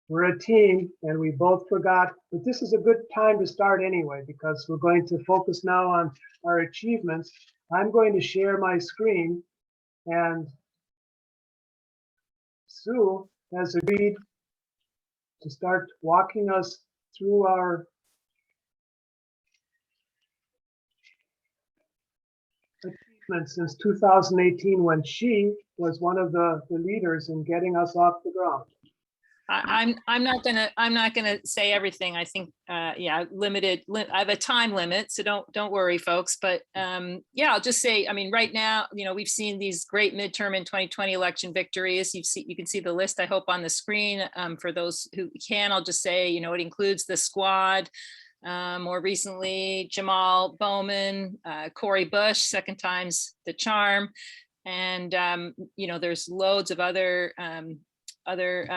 We're a team and we both forgot, but this is a good time to start anyway, because we're going to focus now on our achievements. I'm going to share my screen, and Sue has agreed to start walking us through our achievements since 2018, when she was one of the leaders in getting us off the ground. I'm not gonna say everything. I think yeah, I have a time limit, so don't worry, folks. But yeah, I'll just say, I mean, right now, you know, we've seen these great midterm and 2020 election victories. You can see the list, I hope, on the screen. For those who can, I'll just say, you know, it includes the squad. More recently, Jamal Bowman, Cori Bush, second time's the charm, and you know, there's loads of other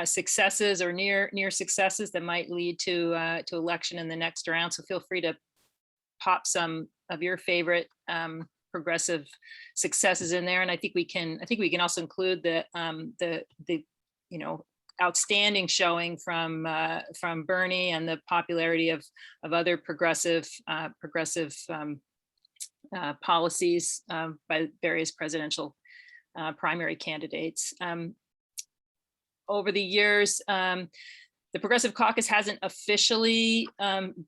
successes or near successes that might lead to election in the next round. So feel free to pop some of your favorite progressive successes in there. And I think we can also include the you know, outstanding showing from Bernie and the popularity of other progressive policies by various presidential primary candidates. Over the years, the Progressive Caucus hasn't officially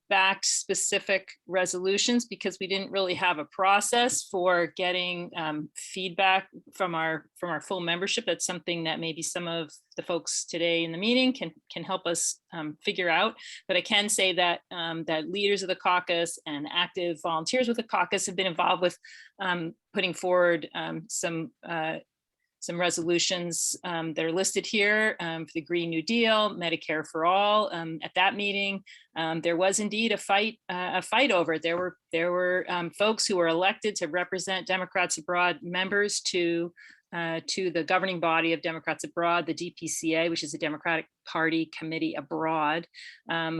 backed specific resolutions because we didn't really have a process for getting feedback from our full membership. That's something that maybe some of the folks today in the meeting can help us figure out. But I can say that that leaders of the caucus and active volunteers with the caucus have been involved with putting forward some resolutions that are listed here for the Green New Deal, Medicare for All. At that meeting, there was indeed a fight over it. There were folks who were elected to represent Democrats Abroad members to the governing body of Democrats Abroad, the DPCA, which is the Democratic Party Committee Abroad,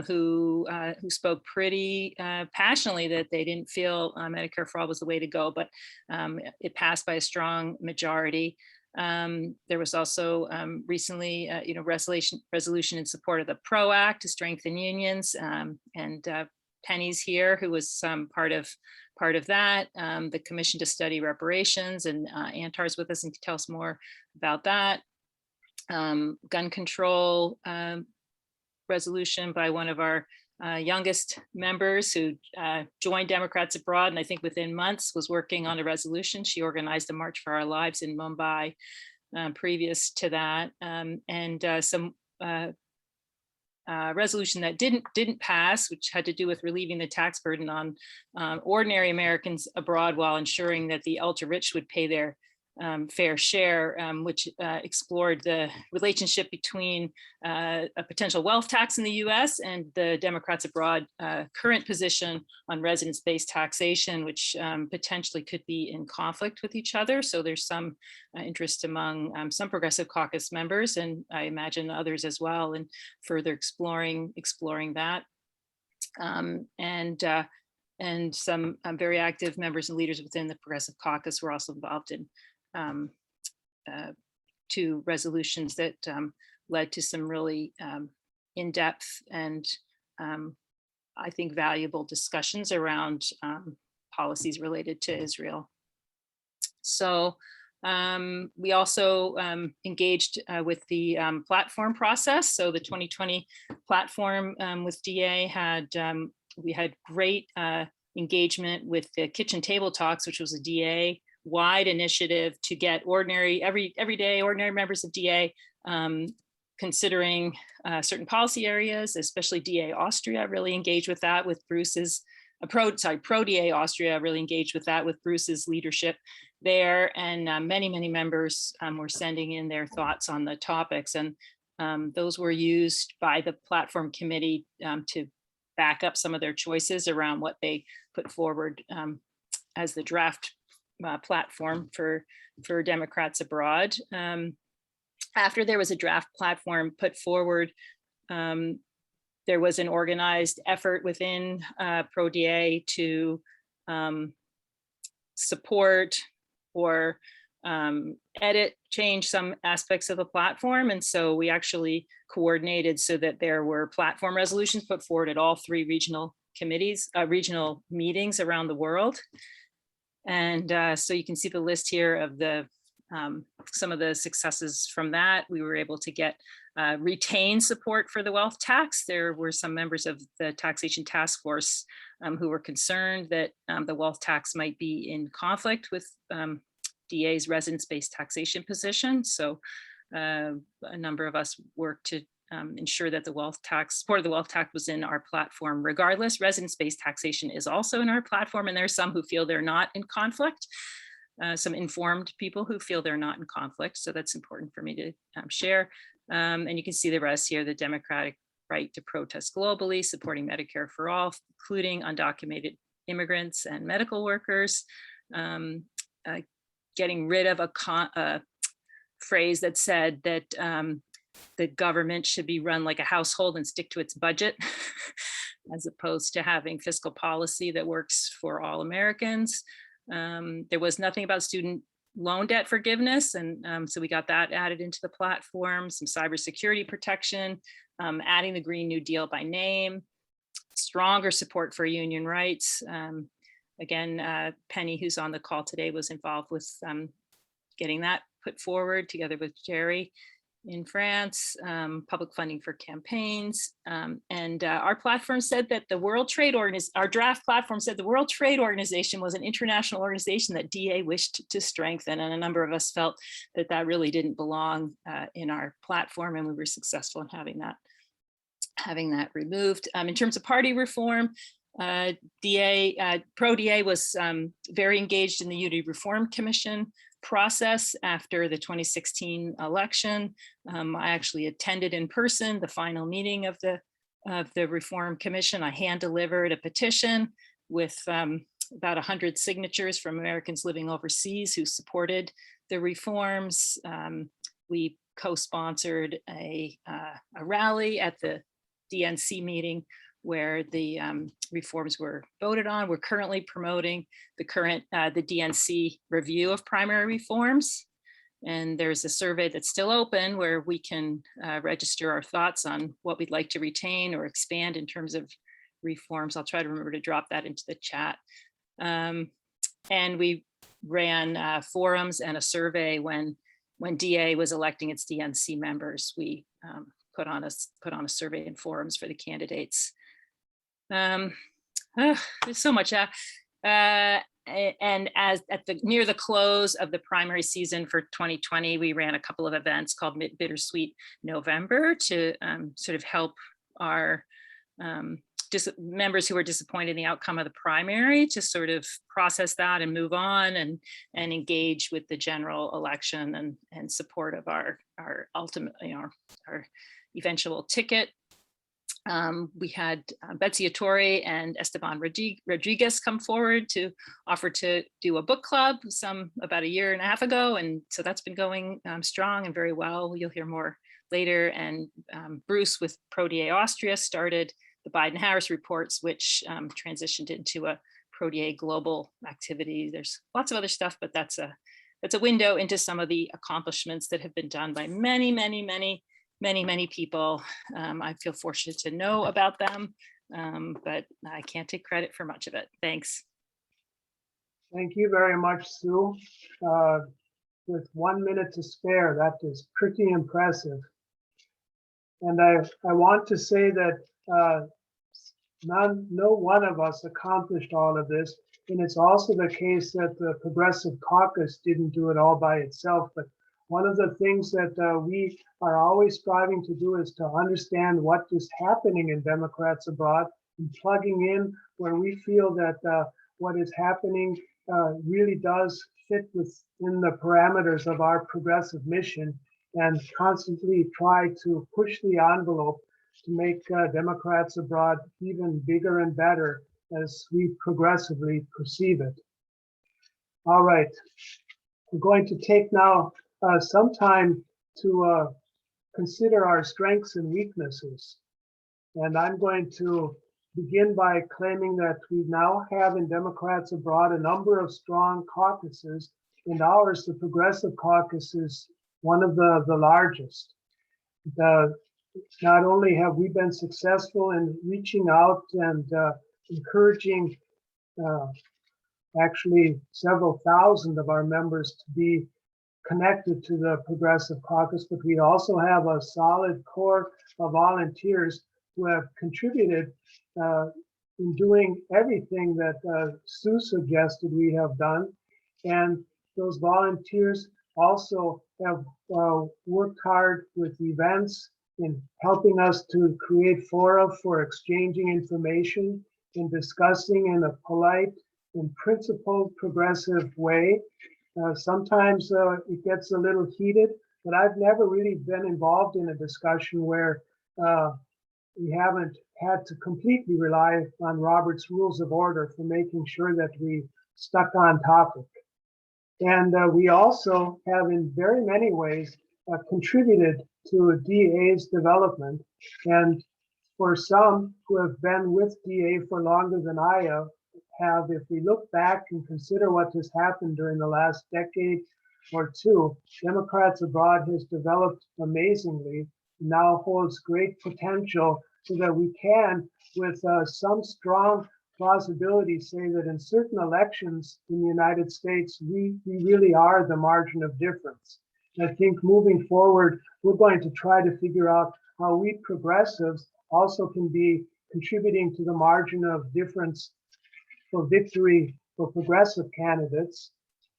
who spoke pretty passionately that they didn't feel Medicare for All was the way to go, but it passed by a strong majority. There was also recently, you know, resolution in support of the PRO Act to strengthen unions, and Penny's here, who was part of that. The Commission to Study Reparations, and Antar's with us and can tell us more about that. Gun control resolution by one of our youngest members who joined Democrats Abroad, and I think within months was working on a resolution. She organized a March for Our Lives in Mumbai previous to that, and some resolution that didn't pass, which had to do with relieving the tax burden on ordinary Americans abroad while ensuring that the ultra rich would pay their fair share, which explored the relationship between a potential wealth tax in the US and the Democrats Abroad current position on residence-based taxation, which potentially could be in conflict with each other. So there's some interest among some Progressive Caucus members, and I imagine others as well, in further exploring that. And some very active members and leaders within the Progressive Caucus were also involved in two resolutions that led to some really in-depth and I think valuable discussions around policies related to Israel. So we also engaged with the platform process. So the 2020 platform with DA we had great engagement with the Kitchen Table Talks, which was a DA wide initiative to get everyday ordinary members of DA considering certain policy areas, especially DA Austria really engaged with that with Bruce's proDA Austria really engaged with that with Bruce's leadership there, and many members were sending in their thoughts on the topics, and those were used by the platform committee to back up some of their choices around what they put forward as the draft platform for Democrats Abroad. After there was a draft platform put forward, there was an organized effort within proDA to support or edit, change some aspects of the platform. And so we actually coordinated so that there were platform resolutions put forward at all 3 regional committees, regional meetings around the world. And so you can see the list here of the some of the successes from that. We were able to get retain support for the wealth tax. There were some members of the taxation task force who were concerned that the wealth tax might be in conflict with DA's residence-based taxation position. So a number of us worked to ensure that the wealth tax, support of the wealth tax was in our platform. Regardless, residence-based taxation is also in our platform, and there are some who feel they're not in conflict. Some informed people who feel they're not in conflict. So that's important for me to share. And you can see the rest here, the democratic right to protest globally, supporting Medicare for all, including undocumented immigrants and medical workers, getting rid of a phrase that said that the government should be run like a household and stick to its budget, as opposed to having fiscal policy that works for all Americans. There was nothing about student loan debt forgiveness, and so we got that added into the platform, some cybersecurity protection, adding the Green New Deal by name, stronger support for union rights. Again, Penny, who's on the call today, was involved with getting that put forward together with Jerry in France, public funding for campaigns. And our platform said that the World Trade Organization, our draft platform said the World Trade Organization was an international organization that DA wished to strengthen. And a number of us felt that that really didn't belong in our platform, and we were successful in having that removed. In terms of party reform, proDA was very engaged in the Unity Reform Commission process after the 2016 election. I actually attended in person the final meeting of the Reform Commission. I hand delivered a petition with about 100 signatures from Americans living overseas who supported the reforms. We co-sponsored a rally at the DNC meeting where the reforms were voted on. We're currently promoting the DNC review of primary reforms. And there's a survey that's still open where we can register our thoughts on what we'd like to retain or expand in terms of reforms. I'll try to remember to drop that into the chat. And we ran forums and a survey when DA was electing its DNC members. We put on a survey and forums for the candidates. There's so much. And as near the close of the primary season for 2020, we ran a couple of events called Bittersweet November to sort of help our members who were disappointed in the outcome of the primary to sort of process that and move on and engage with the general election and support of our ultimate, our eventual ticket. We had Betsy Attore and Esteban Rodriguez come forward to offer to do a book club about 1.5 years ago. And so that's been going strong and very well. You'll hear more later. And Bruce with proDA Austria started the Biden-Harris reports, which transitioned into a proDA global activity. There's lots of other stuff, but that's a window into some of the accomplishments that have been done by many people. I feel fortunate to know about them, but I can't take credit for much of it. Thanks. Thank you very much, Sue. With 1 minute to spare, that is pretty impressive. And I want to say that no one of us accomplished all of this. And it's also the case that the Progressive Caucus didn't do it all by itself, but one of the things that we are always striving to do is to understand what is happening in Democrats abroad and plugging in where we feel that what is happening really does fit within the parameters of our progressive mission, and constantly try to push the envelope to make Democrats abroad even bigger and better as we progressively perceive it. All right, we're going to take now some time to consider our strengths and weaknesses. And I'm going to begin by claiming that we now have in Democrats abroad a number of strong caucuses and ours, the Progressive Caucus, is one of the largest. Not only have we been successful in reaching out and encouraging actually several thousand of our members to be connected to the Progressive Caucus, but we also have a solid core of volunteers who have contributed in doing everything that Sue suggested we have done. And those volunteers also have worked hard with events in helping us to create fora for exchanging information and discussing in a polite and principled progressive way. Sometimes it gets a little heated, but I've never really been involved in a discussion where we haven't had to completely rely on Robert's Rules of Order for making sure that we stuck on topic. And we also have in very many ways contributed to DA's development. And for some who have been with DA for longer than I have, if we look back and consider what has happened during the last decade or two, Democrats Abroad has developed amazingly, now holds great potential so that we can, with some strong plausibility, say that in certain elections in the United States, we really are the margin of difference. And I think moving forward, we're going to try to figure out how we progressives also can be contributing to the margin of difference for victory for progressive candidates.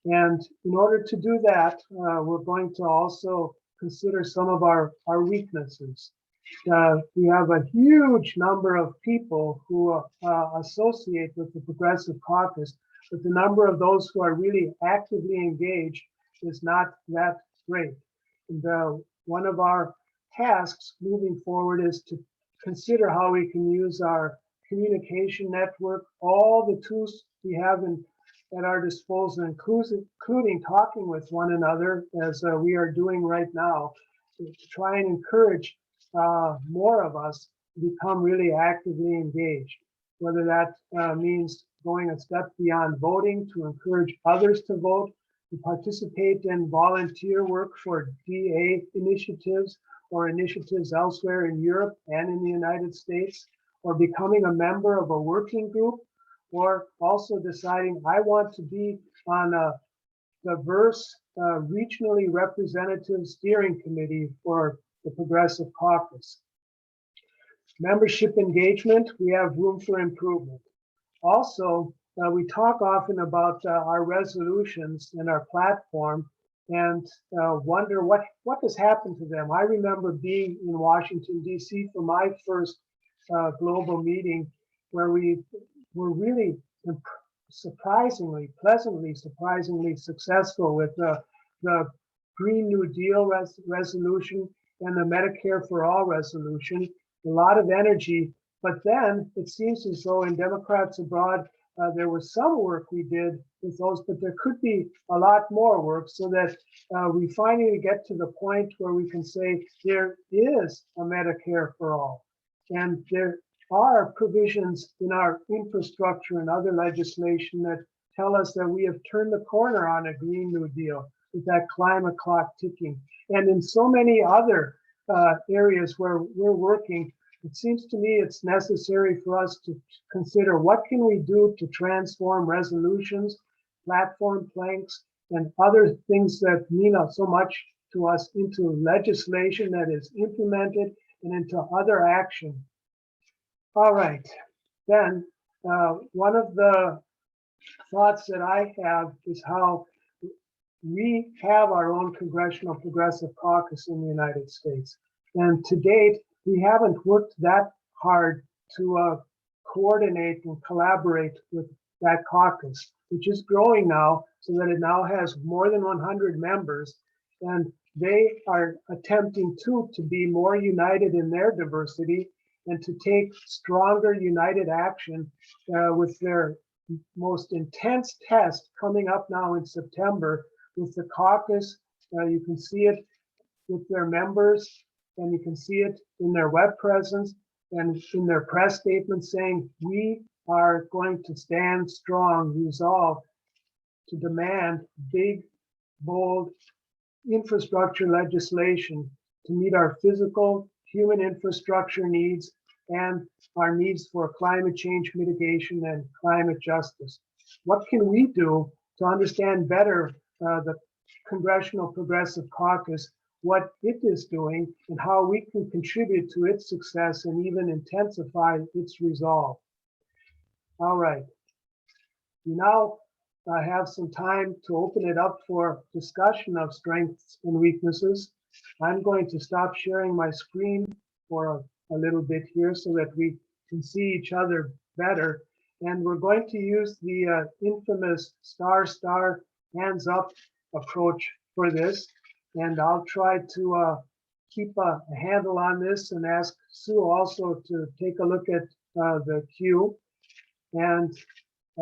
And in order to do that, we're going to also consider some of our weaknesses. We have a huge number of people who associate with the Progressive Caucus, but the number of those who are really actively engaged is not that great. And one of our tasks moving forward is to consider how we can use our communication network, all the tools we have at our disposal, including talking with one another, as we are doing right now, to try and encourage more of us to become really actively engaged, whether that means going a step beyond voting to encourage others to vote, to participate in volunteer work for DA initiatives or initiatives elsewhere in Europe and in the United States, or becoming a member of a working group, or also deciding I want to be on a diverse regionally representative steering committee for the Progressive Caucus. Membership engagement, we have room for improvement. Also, we talk often about our resolutions and our platform and wonder what has happened to them. I remember being in Washington, D.C. for my first global meeting, where we were really pleasantly surprisingly successful with the Green New Deal resolution and the Medicare for All resolution. A lot of energy, but then it seems as though in Democrats Abroad, there was some work we did with those, but there could be a lot more work so that we finally get to the point where we can say there is a Medicare for all. And there are provisions in our infrastructure and other legislation that tell us that we have turned the corner on a Green New Deal with that climate clock ticking. And in so many other areas where we're working, it seems to me it's necessary for us to consider what can we do to transform resolutions, platform planks, and other things that mean so much to us into legislation that is implemented and into other action. All right, then one of the thoughts that I have is how we have our own Congressional Progressive Caucus in the United States. And to date, we haven't worked that hard to coordinate and collaborate with that caucus, which is growing now so that it now has more than 100 members. And they are attempting to be more united in their diversity and to take stronger united action with their most intense test coming up now in September with the caucus. You can see it with their members, and you can see it in their web presence and in their press statement saying, we are going to stand strong, resolved to demand big bold infrastructure legislation to meet our physical, human infrastructure needs and our needs for climate change mitigation and climate justice. What can we do to understand better the Congressional Progressive Caucus, what it is doing, and how we can contribute to its success and even intensify its resolve? All right. We now have some time to open it up for discussion of strengths and weaknesses. I'm going to stop sharing my screen for a little bit here so that we can see each other better. And we're going to use the infamous star hands up approach for this. And I'll try to keep a handle on this and ask Sue also to take a look at the queue and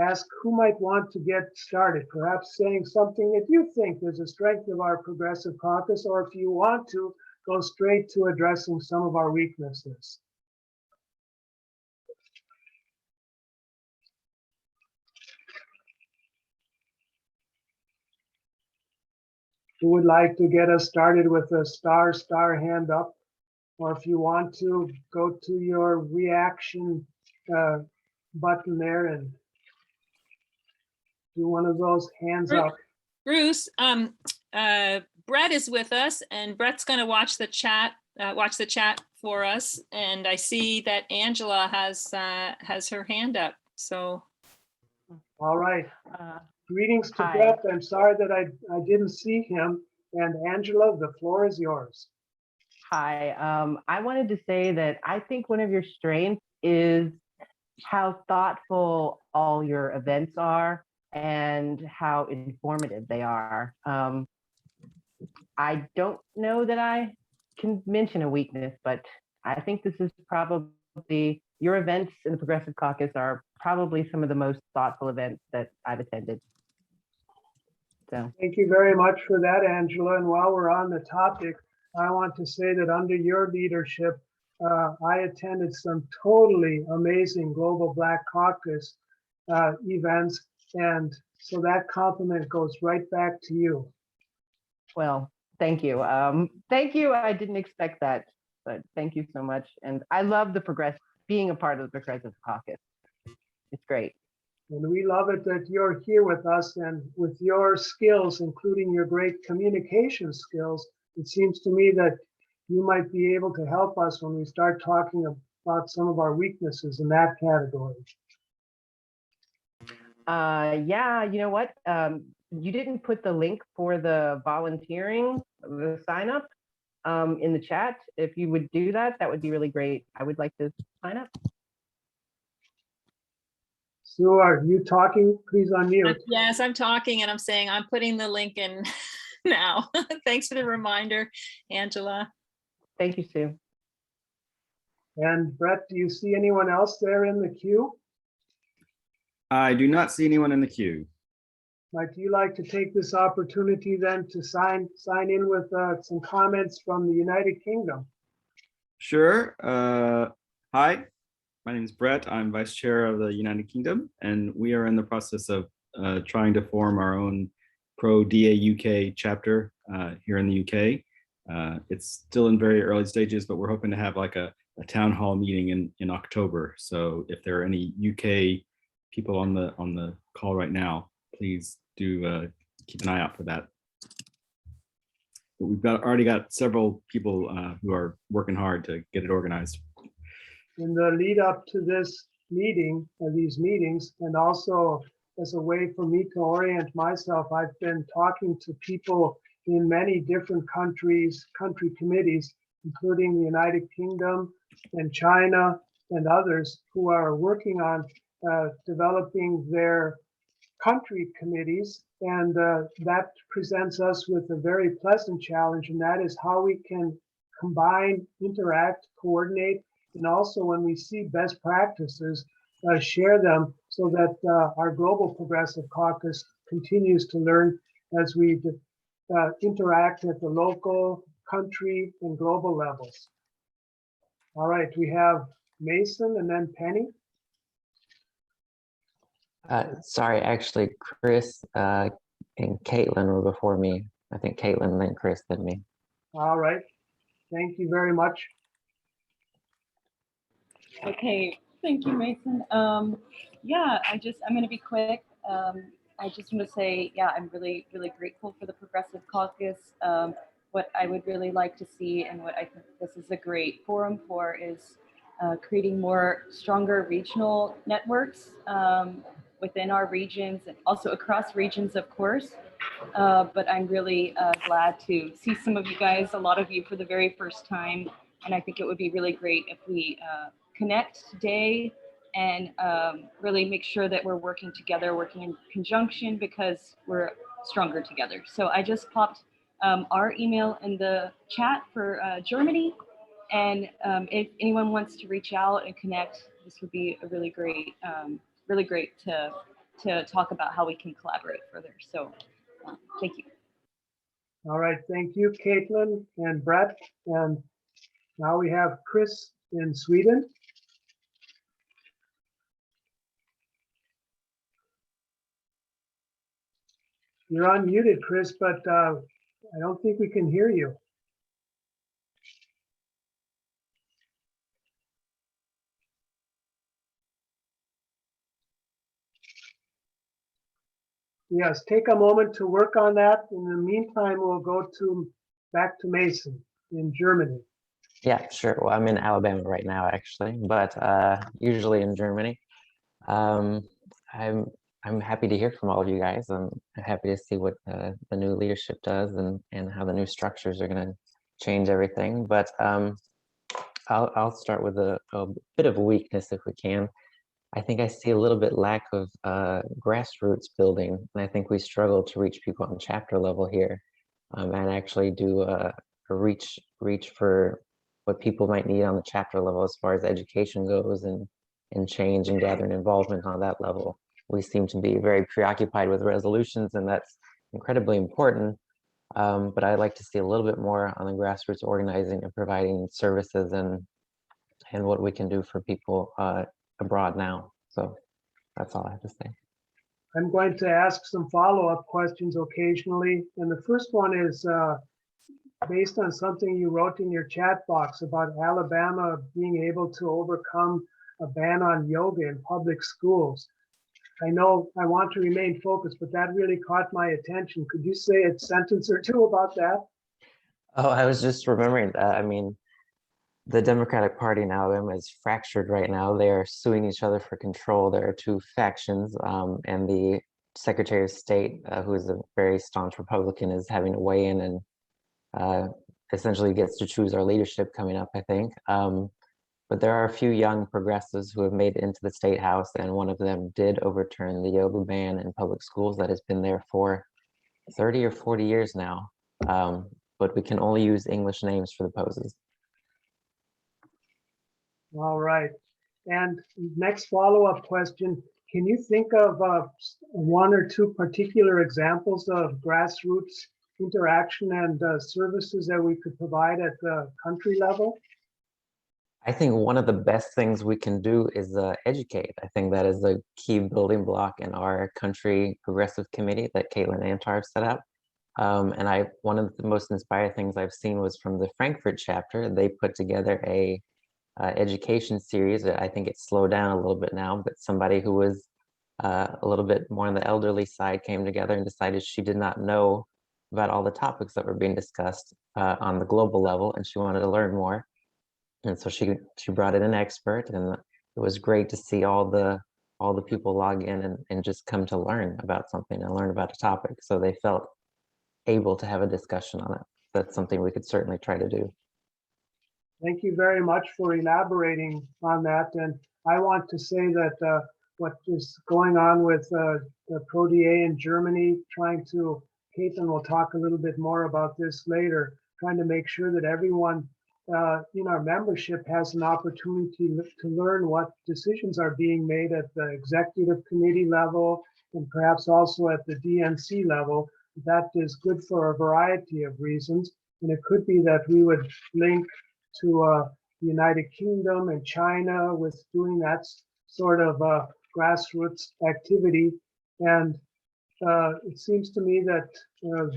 ask who might want to get started, perhaps saying something that you think is a strength of our Progressive Caucus, or if you want to, go straight to addressing some of our weaknesses. Who would like to get us started with a star hand up? Or if you want to, go to your reaction button there and do one of those hands up. Bruce, Brett is with us, and Brett's going to watch the chat for us. And I see that Angela has her hand up. So, all right. Greetings to Hi. Brett. I'm sorry that I didn't see him. And Angela, the floor is yours. Hi. I wanted to say that I think one of your strengths is how thoughtful all your events are and how informative they are. I don't know that I can mention a weakness, but I think this is probably, your events in the Progressive Caucus are probably some of the most thoughtful events that I've attended. So thank you very much for that, Angela. And while we're on the topic, I want to say that under your leadership, I attended some totally amazing Global Black Caucus events. And so that compliment goes right back to you. well, thank you. Thank you. I didn't expect that, but thank you so much. And I love being a part of the Progressive Caucus. It's great. And we love it that you're here with us, and with your skills, including your great communication skills, it seems to me that you might be able to help us when we start talking about some of our weaknesses in that category. Yeah, you know what? You didn't put the link for the volunteering, the sign up in the chat. If you would do that, that would be really great. I would like to sign up. Sue, are you talking? Please unmute. Yes, I'm talking, and I'm saying I'm putting the link in now. Thanks for the reminder, Angela. Thank you, Sue. And Brett, do you see anyone else there in the queue? I do not see anyone in the queue. Might you like to take this opportunity then to sign in with some comments from the United Kingdom? Sure. Hi, my name is Brett. I'm Vice Chair of the United Kingdom, and we are in the process of trying to form our own proDA UK chapter here in the UK. It's still in very early stages, but we're hoping to have like a town hall meeting in October. So if there are any UK people on the call right now, please do keep an eye out for that. But we've already got several people who are working hard to get it organized. In the lead up to this meeting, or these meetings, and also as a way for me to orient myself, I've been talking to people in many different countries, country committees, including the United Kingdom and China and others who are working on developing their country committees. And that presents us with a very pleasant challenge, and that is how we can combine, interact, coordinate, and also when we see best practices, share them so that our Global Progressive Caucus continues to learn as we interact at the local, country, and global levels. All right, we have Mason and then Penny. Sorry, actually, Chris and Caitlin were before me. I think Caitlin, then Chris, then me. All right. Thank you very much. Okay, thank you, Mason. Yeah, I'm going to be quick. I just want to say, yeah, I'm really, really grateful for the Progressive Caucus. What I would really like to see, and what I think this is a great forum for, is creating more stronger regional networks within our regions and also across regions, of course. But I'm really glad to see some of you guys, a lot of you for the very first time. And I think it would be really great if we connect today and really make sure that we're working together, working in conjunction, because we're stronger together. So I just popped our email in the chat for Germany. And if anyone wants to reach out and connect, this would be a really great to talk about how we can collaborate further. So thank you. All right. Thank you, Caitlin and Brett. And now we have Chris in Sweden. You're unmuted, Chris, but I don't think we can hear you. Yes, take a moment to work on that. In the meantime, we'll go back to Mason in Germany. Yeah, sure. Well, I'm in Alabama right now, actually, but usually in Germany. I'm happy to hear from all of you guys. I'm happy to see what the new leadership does and how the new structures are going to change everything. But I'll start with a bit of a weakness if we can. I think I see a little bit lack of grassroots building, and I think we struggle to reach people on chapter level here, and actually do a reach for what people might need on the chapter level as far as education goes and change and gathering involvement on that level. We seem to be very preoccupied with resolutions, and that's incredibly important. But I'd like to see a little bit more on the grassroots organizing and providing services and what we can do for people abroad now. So that's all I have to say. I'm going to ask some follow-up questions occasionally. And the first one is based on something you wrote in your chat box about Alabama being able to overcome a ban on yoga in public schools. I know I want to remain focused, but that really caught my attention. Could you say a sentence or two about that? Oh, I was just remembering that. I mean, the Democratic Party in Alabama is fractured right now. They are suing each other for control. There are two factions, and the Secretary of State, who is a very staunch Republican, is having to weigh in and essentially gets to choose our leadership coming up, I think. But there are a few young progressives who have made it into the state house, and one of them did overturn the yoga ban in public schools that has been there for 30 or 40 years now. But we can only use English names for the poses. All right. And next follow-up question, can you think of one or two particular examples of grassroots interaction and services that we could provide at the country level? I think one of the best things we can do is educate. I think that is a key building block in our country progressive committee that Caitlin Antar set up. And one of the most inspiring things I've seen was from the Frankfurt chapter. They put together a education series. I think it's slowed down a little bit now, but somebody who was a little bit more on the elderly side came together and decided she did not know about all the topics that were being discussed on the global level, and she wanted to learn more. And so she brought in an expert, and it was great to see all the people log in and just come to learn about something and learn about a topic. So they felt able to have a discussion on it. That's something we could certainly try to do. Thank you very much for elaborating on that. And I want to say that what is going on with the proDA in Germany, Caitlin will talk a little bit more about this later, trying to make sure that everyone in our membership has an opportunity to learn what decisions are being made at the executive committee level and perhaps also at the DNC level. That is good for a variety of reasons. And it could be that we would link to the United Kingdom and China with doing that sort of grassroots activity. And it seems to me that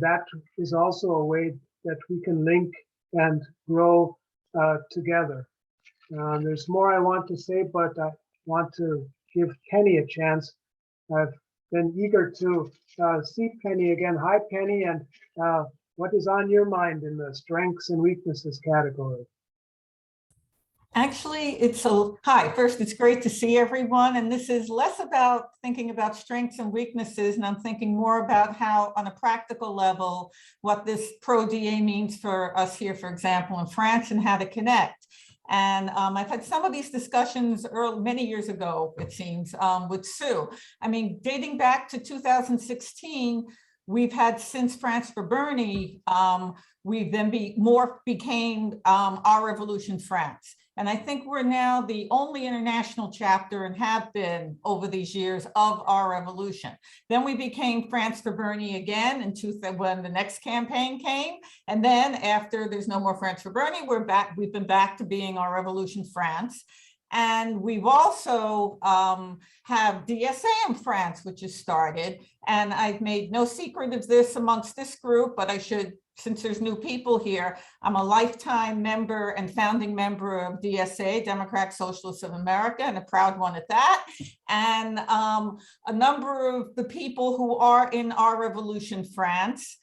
that is also a way that we can link and grow together. There's more I want to say, but I want to give Penny a chance. I've been eager to see Penny again. Hi, Penny, and what is on your mind in the strengths and weaknesses category? Actually, hi. First, it's great to see everyone. And this is less about thinking about strengths and weaknesses. And I'm thinking more about how, on a practical level, what this proDA means for us here, for example, in France, and how to connect. And I've had some of these discussions many years ago, it seems, with Sue. I mean, dating back to 2016, we've had, since France for Bernie, we then became Our Revolution France. And I think we're now the only international chapter, and have been over these years, of Our Revolution. Then we became France for Bernie again when the next campaign came. And then after There's No More France for Bernie, we've been back to being Our Revolution France. And we've also have DSA in France, which has started. And I've made no secret of this amongst this group, but I should, since there's new people here, I'm a lifetime member and founding member of DSA, Democratic Socialists of America, and a proud one at that. And a number of the people who are in Our Revolution France,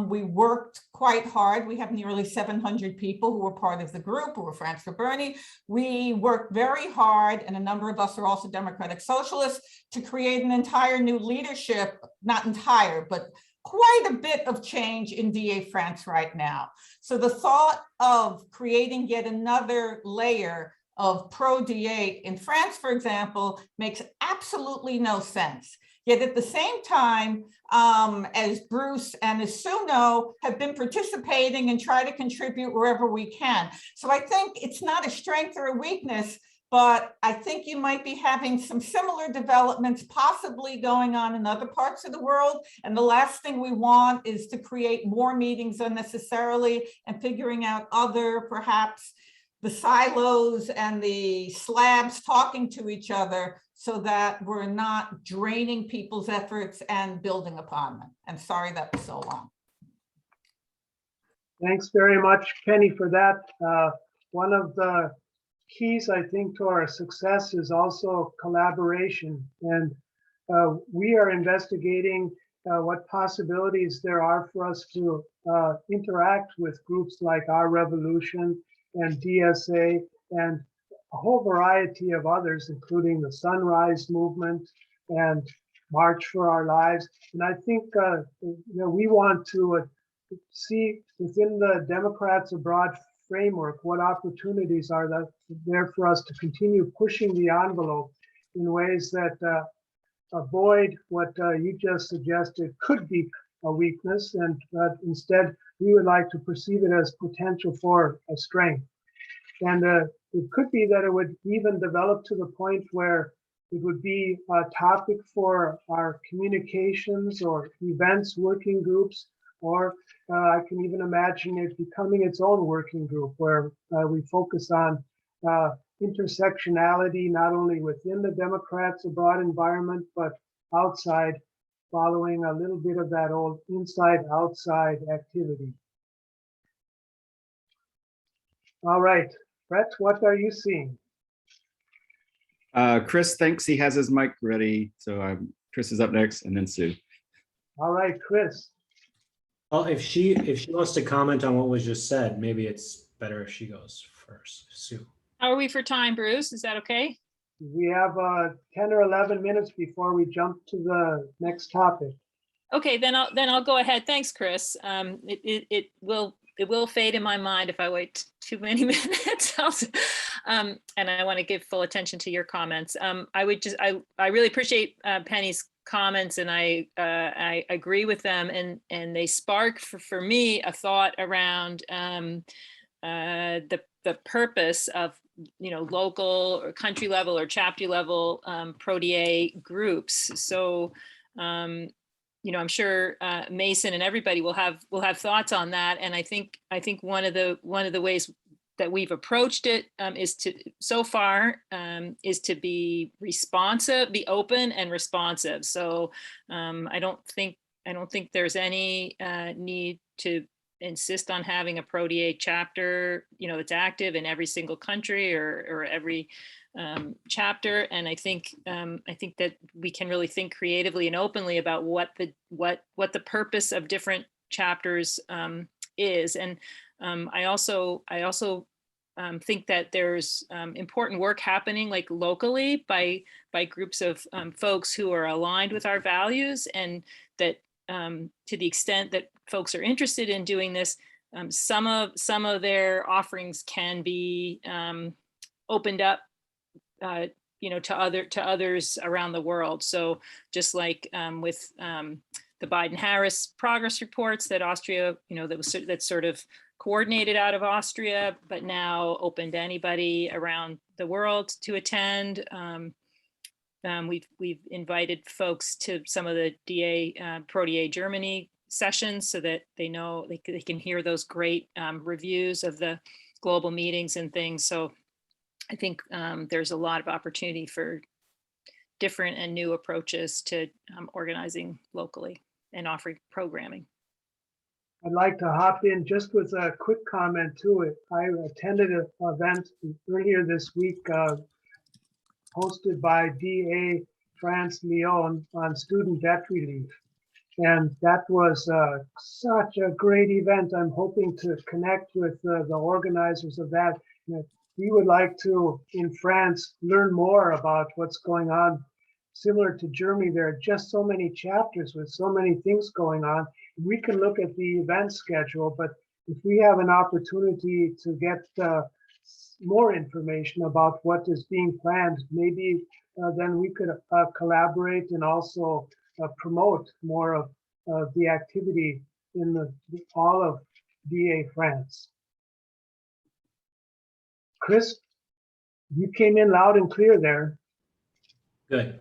we worked quite hard. We have nearly 700 people who were part of the group, who were France for Bernie. We worked very hard, and a number of us are also Democratic Socialists, to create an entire new leadership, not entire, but quite a bit of change in DA France right now. So the thought of creating yet another layer of proDA in France, for example, makes absolutely no sense. Yet at the same time, as Bruce and as Sue know, have been participating and try to contribute wherever we can. So I think it's not a strength or a weakness, but I think you might be having some similar developments possibly going on in other parts of the world. And the last thing we want is to create more meetings unnecessarily and figuring out other, perhaps, the silos and the slabs talking to each other, so that we're not draining people's efforts and building upon them. And sorry that was so long. Thanks very much, Penny, for that. One of the keys, I think, to our success is also collaboration. And we are investigating what possibilities there are for us to interact with groups like Our Revolution and DSA and a whole variety of others, including the Sunrise Movement and March for Our Lives. And I think we want to see within the Democrats Abroad framework what opportunities are there for us to continue pushing the envelope in ways that avoid what you just suggested could be a weakness, and instead we would like to perceive it as potential for a strength. And it could be that it would even develop to the point where it would be a topic for our communications or events working groups, or I can even imagine it becoming its own working group where we focus on intersectionality, not only within the Democrats Abroad environment, but outside, following a little bit of that old inside-outside activity. All right, Brett, what are you seeing? Chris thinks he has his mic ready. So Chris is up next, and then Sue. All right, Chris. Well, if she wants to comment on what was just said, maybe it's better if she goes first. Sue. How are we for time, Bruce? Is that okay? We have 10 or 11 minutes before we jump to the next topic. Okay, then I'll go ahead. Thanks, Chris. It will fade in my mind if I wait too many minutes. And I want to give full attention to your comments. I really appreciate Penny's comments, and I agree with them, and they spark for me a thought around the purpose of local or country level or chapter level proDA groups. So I'm sure Mason and everybody will have thoughts on that. And I think one of the ways that we've approached it is to so far is to be responsive, be open and responsive. So I don't think there's any need to insist on having a proDA chapter, that's active in every single country or every chapter. And I think that we can really think creatively and openly about what the purpose of different chapters is. And I also think that there's important work happening like locally by groups of folks who are aligned with our values, and that to the extent that folks are interested in doing this, some of their offerings can be opened up to others around the world. So just like with the Biden-Harris progress reports that Austria, that's sort of coordinated out of Austria, but now open to anybody around the world to attend. We've invited folks to some of the proDA Germany sessions so that they know they can hear those great reviews of the global meetings and things. So I think there's a lot of opportunity for different and new approaches to organizing locally and offering programming. I'd like to hop in just with a quick comment to it. I attended an event earlier this week hosted by DA France Lyon on student debt relief. And that was such a great event. I'm hoping to connect with the organizers of that. We would like to, in France, learn more about what's going on. Similar to Germany, there are just so many chapters with so many things going on. We can look at the event schedule, but if we have an opportunity to get more information about what is being planned, maybe then we could collaborate and also promote more of the activity in all of DA France. Chris, you came in loud and clear there. Good.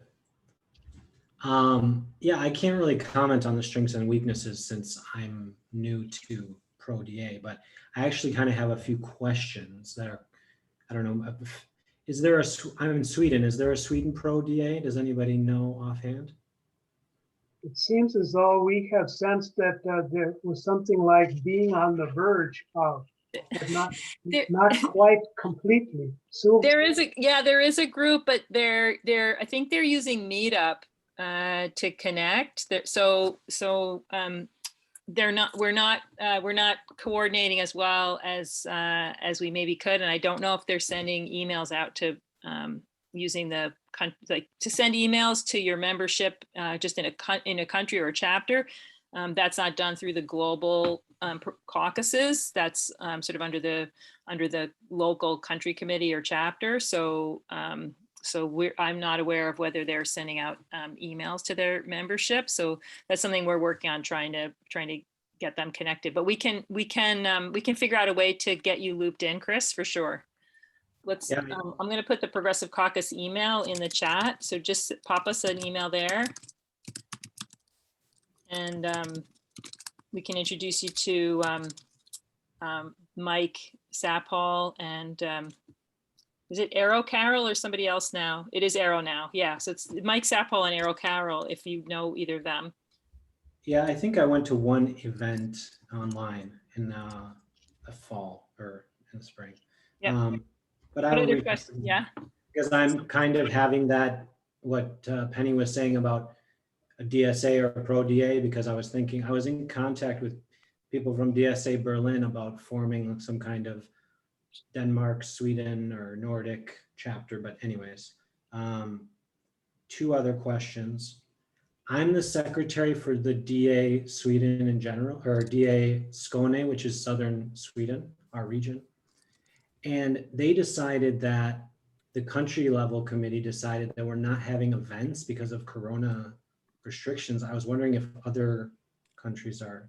Yeah, I can't really comment on the strengths and weaknesses since I'm new to proDA, but I actually kind of have a few questions that are, I don't know, is there I'm in Sweden, is there a Sweden proDA? Does anybody know offhand? It seems as though we have sensed that there was something like being on the verge of, but not quite completely. So there is a group, but I think they're using Meetup to connect. We're not coordinating as well as we maybe could, and I don't know if they're sending emails out to using to send emails to your membership just in a country or a chapter. That's not done through the global caucuses. That's sort of under the local country committee or chapter. So I'm not aware of whether they're sending out emails to their membership. So that's something we're working on trying to get them connected. But we can figure out a way to get you looped in, Chris, for sure. Let's. Yeah. I'm going to put the Progressive Caucus email in the chat. So just pop us an email there, and we can introduce you to Mike Saphall and is it Arrow Carroll or somebody else now? It is Arrow now. Yeah. So it's Mike Saphall and Arrow Carroll, if you know either of them. Yeah, I think I went to one event online in the fall or in the spring. Yeah. But I don't yeah. Because I'm kind of having that, what Penny was saying about a DSA or a proDA, because I was in contact with people from DSA Berlin about forming some kind of Denmark, Sweden, or Nordic chapter. But anyways, 2 other questions. I'm the secretary for the DA Sweden in general, or DA Skåne, which is southern Sweden, our region. And they decided that the country level committee decided that we're not having events because of Corona restrictions. I was wondering if other countries are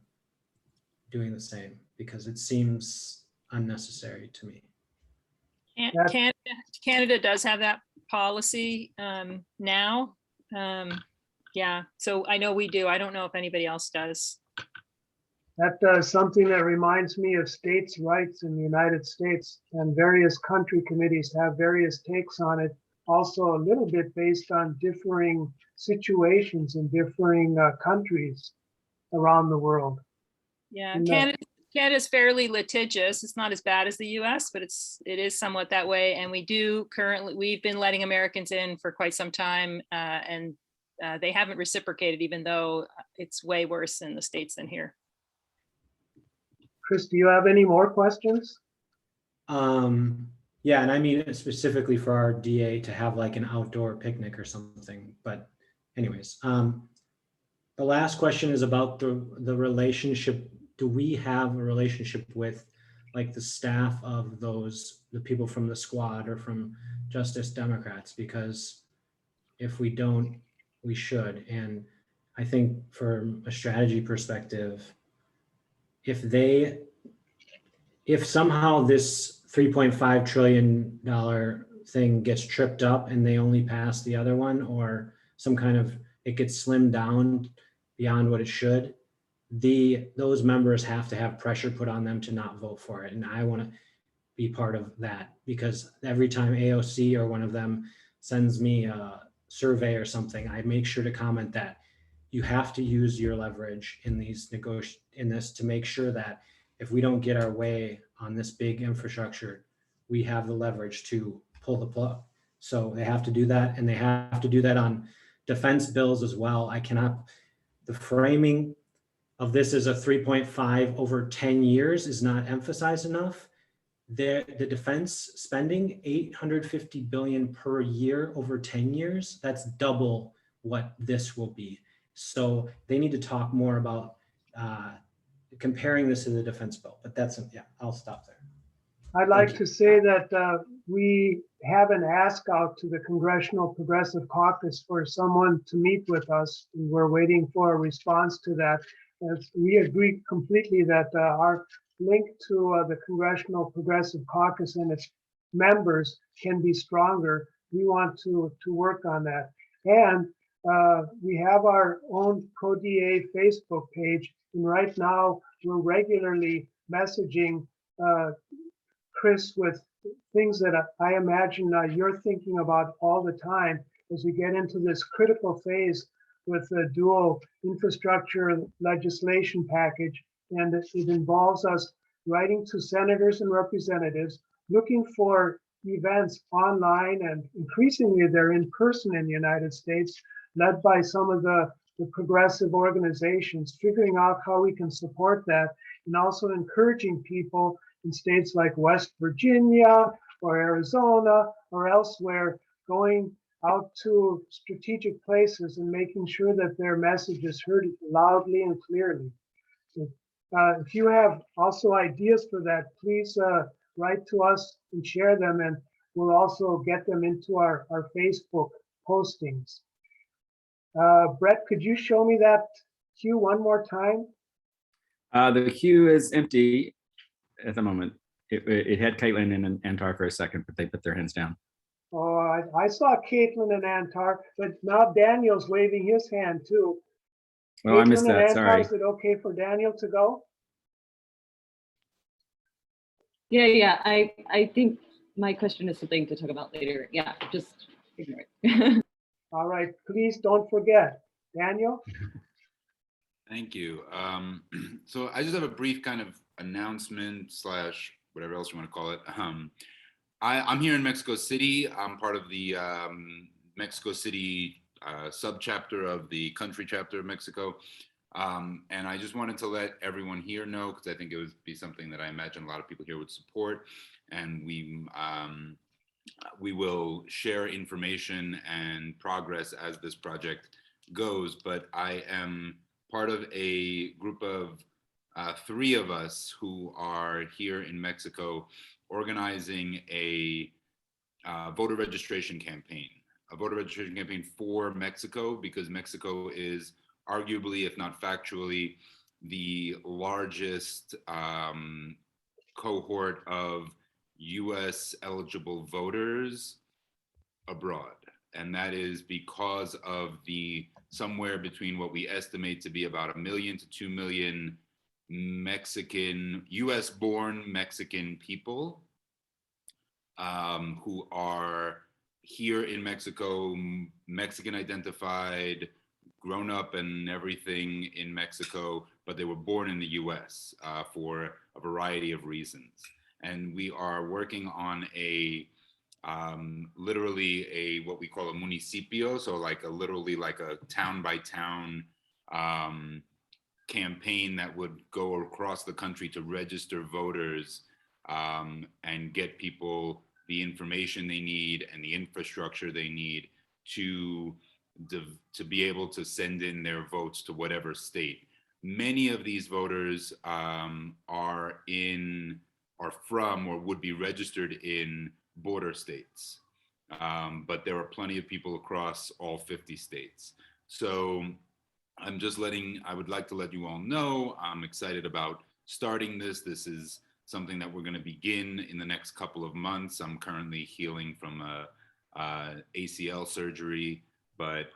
doing the same, because it seems unnecessary to me. Canada does have that policy now. Yeah, so I know we do. I don't know if anybody else does. That is something that reminds me of states' rights in the United States, and various country committees have various takes on it, also a little bit based on differing situations in differing countries around the world. Yeah, And, Canada's fairly litigious. It's not as bad as the US, but it is somewhat that way. And we've been letting Americans in for quite some time, and they haven't reciprocated, even though it's way worse in the States than here. Chris, do you have any more questions? Yeah, and I mean specifically for our DA to have like an outdoor picnic or something. But anyways, the last question is about the relationship. Do we have a relationship with like the staff of the people from the squad or from Justice Democrats? Because if we don't, we should. And I think from a strategy perspective, if somehow this $3.5 trillion thing gets tripped up and they only pass the other one, or some kind of, it gets slimmed down beyond what it should, those members have to have pressure put on them to not vote for it. And I want to be part of that, because every time AOC or one of them sends me a survey or something, I make sure to comment that you have to use your leverage in this to make sure that if we don't get our way on this big infrastructure, we have the leverage to pull the plug. So they have to do that, and they have to do that on defense bills as well. The framing of this as a 3.5 over 10 years is not emphasized enough. The defense spending, 850 billion per year over 10 years, that's double what this will be. So they need to talk more about comparing this to the defense bill, but yeah, I'll stop there. I'd like to say that we have an ask out to the Congressional Progressive Caucus for someone to meet with us, and we're waiting for a response to that. We agree completely that our link to the Congressional Progressive Caucus and its members can be stronger. We want to work on that. And we have our own proDA Facebook page, and right now we're regularly messaging Chris with things that I imagine you're thinking about all the time as we get into this critical phase with the dual infrastructure legislation package. And it involves us writing to senators and representatives, looking for events online, and increasingly they're in person in the United States, led by some of the progressive organizations, figuring out how we can support that, and also encouraging people in states like West Virginia or Arizona or elsewhere, going out to strategic places and making sure that their message is heard loudly and clearly. If you have also ideas for that, please write to us and share them, and we'll also get them into our Facebook postings. Brett, could you show me that queue one more time? The queue is empty at the moment. It had Caitlin and Antar for a second, but they put their hands down. Oh, I saw Caitlin and Antar, but now Daniel's waving his hand too. Oh, I missed Caitlin and that, Antar, sorry. is it okay for Daniel to go? Yeah. I think my question is something to talk about later. Yeah, just ignore it. All right, please don't forget. Daniel? Thank you. So I just have a brief kind of announcement slash whatever else you want to call it. I'm here in Mexico City. I'm part of the Mexico City subchapter of the country chapter of Mexico. And I just wanted to let everyone here know, because I think it would be something that I imagine a lot of people here would support. And we will share information and progress as this project goes. But I am part of a group of 3 of us who are here in Mexico organizing a voter registration campaign for Mexico, because Mexico is arguably, if not factually, the largest cohort of US eligible voters abroad. And that is because of the somewhere between what we estimate to be about 1 million to 2 million US born Mexican people who are here in Mexico, Mexican identified, grown up and everything in Mexico, but they were born in the US for a variety of reasons. And we are working on a literally a what we call a municipio, so like literally like a town by town campaign that would go across the country to register voters and get people the information they need and the infrastructure they need to be able to send in their votes to whatever state. Many of these voters are from or would be registered in border states, but there are plenty of people across all 50 states. So I would like to let you all know, I'm excited about starting this. This is something that we're going to begin in the next couple of months. I'm currently healing from a ACL surgery, but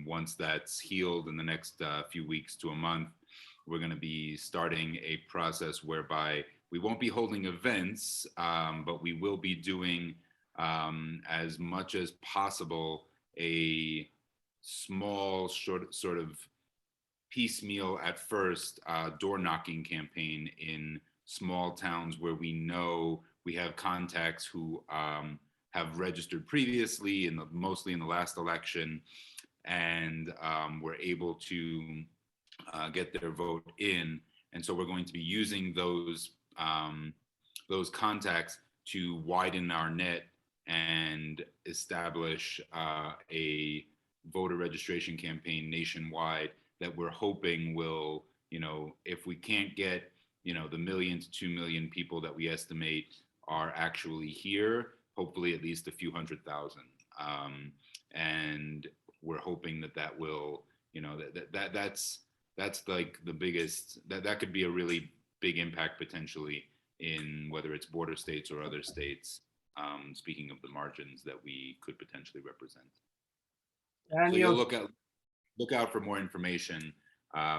once that's healed in the next few weeks to a month, we're going to be starting a process whereby we won't be holding events, but we will be doing as much as possible a small sort of piecemeal at first door knocking campaign in small towns where we know we have contacts who have registered previously mostly in the last election, and were able to get their vote in. And so we're going to be using those contacts to widen our net and establish a voter registration campaign nationwide that we're hoping will, if we can't get, the million to 2 million people that we estimate are actually here, hopefully at least a few 100,000. And we're hoping that will, that's like the biggest, that could be a really big impact potentially in whether it's border states or other states, speaking of the margins that we could potentially represent. And so you'll look out for more information.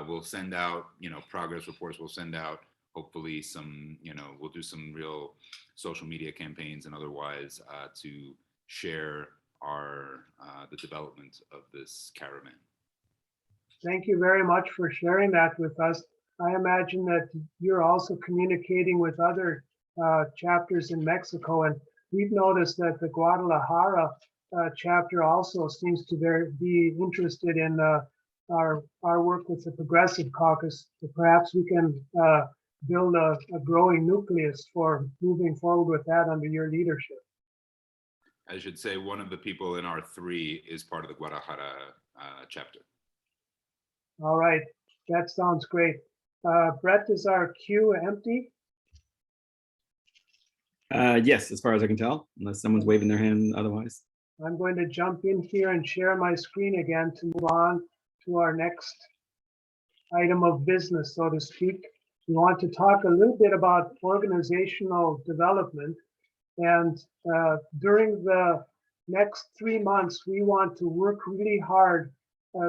We'll send out, progress reports. We'll send out hopefully some, we'll do some real social media campaigns and otherwise to share the development of this caravan. Thank you very much for sharing that with us. I imagine that you're also communicating with other chapters in Mexico, and we've noticed that the Guadalajara chapter also seems to be interested in our work with the Progressive Caucus. So perhaps we can build a growing nucleus for moving forward with that under your leadership. I should say one of the people in our 3 is part of the Guadalajara chapter. All right, that sounds great. Brett, is our queue empty? Yes, as far as I can tell, unless someone's waving their hand otherwise. I'm going to jump in here and share my screen again to move on to our next item of business, so to speak. We want to talk a little bit about organizational development. And during the next 3 months, we want to work really hard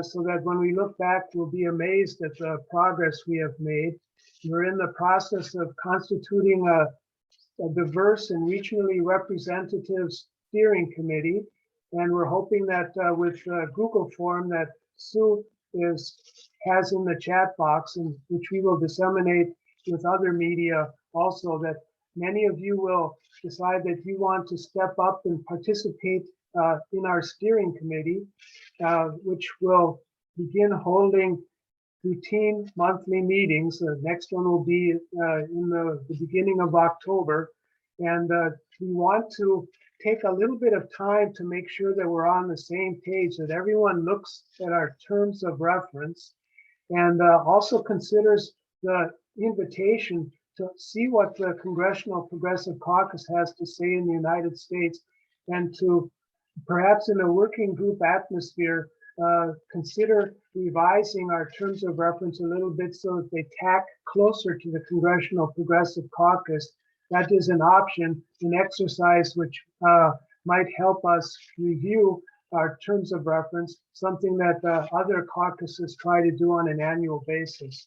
so that when we look back, we'll be amazed at the progress we have made. We're in the process of constituting a diverse and regionally representative steering committee. And we're hoping that with Google form that Sue has in the chat box, and which we will disseminate with other media also, that many of you will decide that you want to step up and participate in our steering committee, which will begin holding routine monthly meetings. The next one will be in the beginning of October. And we want to take a little bit of time to make sure that we're on the same page, that everyone looks at our terms of reference and also considers the invitation to see what the Congressional Progressive Caucus has to say in the United States, and to perhaps in a working group atmosphere, consider revising our terms of reference a little bit so that they tack closer to the Congressional Progressive Caucus. That is an option, an exercise which might help us review our terms of reference, something that other caucuses try to do on an annual basis.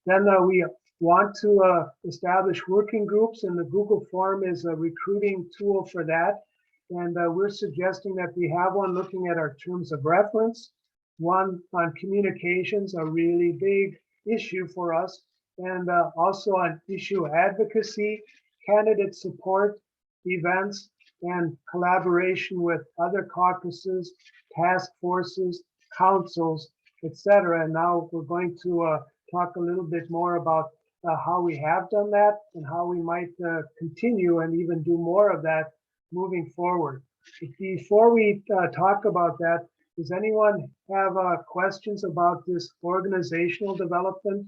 Then we want to establish working groups, and the Google form is a recruiting tool for that. And we're suggesting that we have one looking at our terms of reference, one on communications, a really big issue for us, and also on issue advocacy, candidate support, events, and collaboration with other caucuses, task forces, councils, etc. And now we're going to talk a little bit more about how we have done that and how we might continue and even do more of that moving forward. Before we talk about that, does anyone have questions about this organizational development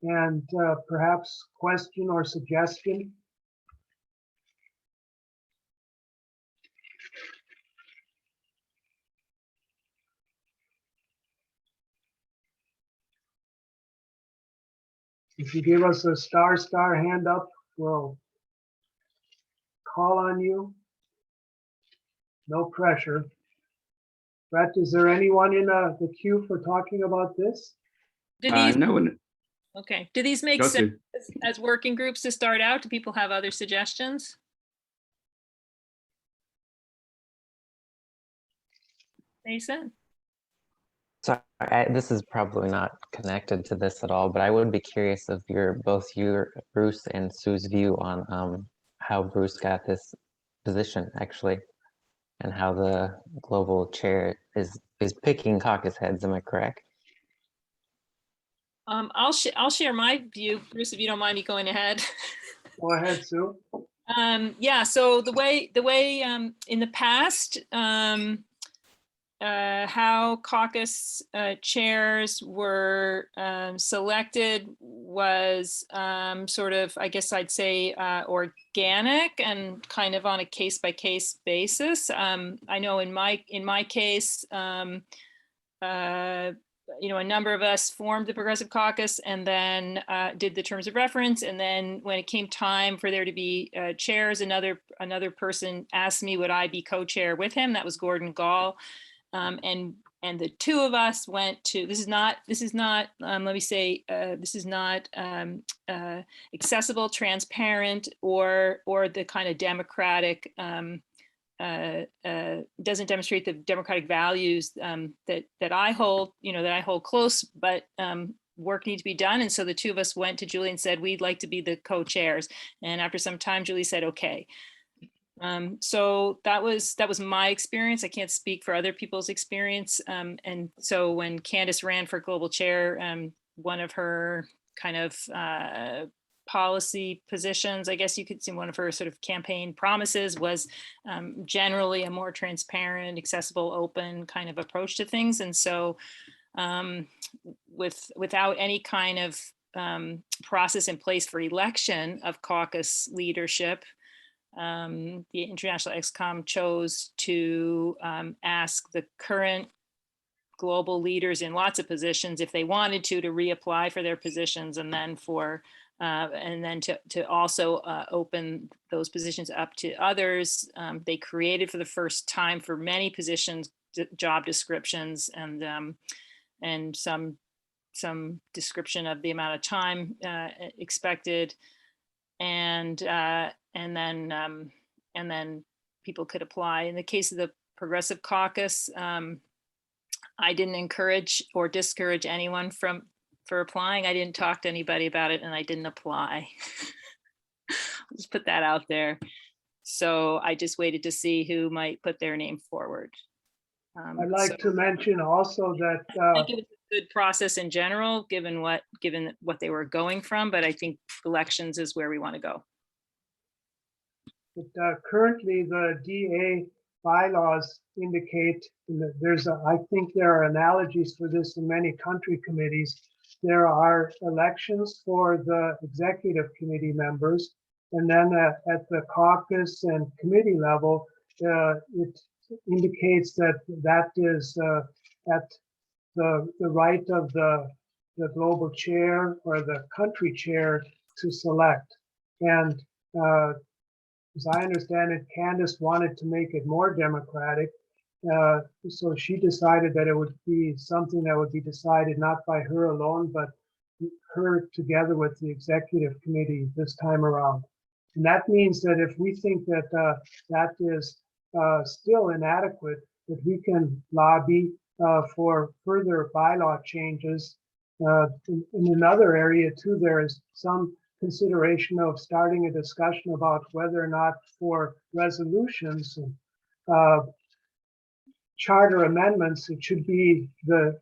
and perhaps question or suggestion? If you give us a star hand up, we'll call on you. No pressure. Brett, is there anyone in the queue for talking about this? Do these, No one. okay, do these make Go sense to. as working groups to start out? Do people have other suggestions? Mason? So this is probably not connected to this at all, but I would be curious of both your Bruce and Sue's view on how Bruce got this position actually, and how the global chair is picking caucus heads. Am I correct? I'll share my view, Bruce, if you don't mind me going ahead. Go ahead, Sue. Yeah, so the way in the past, how caucus chairs were selected was sort of, I guess I'd say, organic and kind of on a case-by-case basis. I know in my case, you know, a number of us formed the Progressive Caucus and then did the terms of reference. And then when it came time for there to be chairs, another person asked me, would I be co-chair with him? That was Gordon Gall. And the two of us went to, this is not, let me say, this is not accessible, transparent, or the kind of democratic, doesn't demonstrate the democratic values that I hold, you know, that I hold close, but work needs to be done. And so the two of us went to Julie and said, we'd like to be the co-chairs. And after some time, Julie said, okay. So that was my experience. I can't speak for other people's experience. And so when Candace ran for global chair, one of her kind of policy positions, I guess you could see one of her sort of campaign promises was generally a more transparent, accessible, open kind of approach to things. And so without any kind of process in place for election of caucus leadership, the International ExCom chose to ask the current global leaders in lots of positions, if they wanted to reapply for their positions, and then to also open those positions up to others. They created for the first time for many positions job descriptions and some description of the amount of time expected, and then people could apply. In the case of the Progressive Caucus, I didn't encourage or discourage anyone for applying. I didn't talk to anybody about it, and I didn't apply. Just put that out there. So I just waited to see who might put their name forward. I'd like to mention also that I think it was a good process in general, given what they were going from, but I think elections is where we want to go. But, currently the DA bylaws indicate that I think there are analogies for this in many country committees. There are elections for the executive committee members, and then at the caucus and committee level, it indicates that is at the right of the global chair or the country chair to select. And as I understand it, Candace wanted to make it more democratic. So she decided that it would be something that would be decided not by her alone, but her together with the executive committee this time around. And that means that if we think that that is still inadequate, that we can lobby for further bylaw changes. In another area too, there is some consideration of starting a discussion about whether or not for resolutions and charter amendments, it should be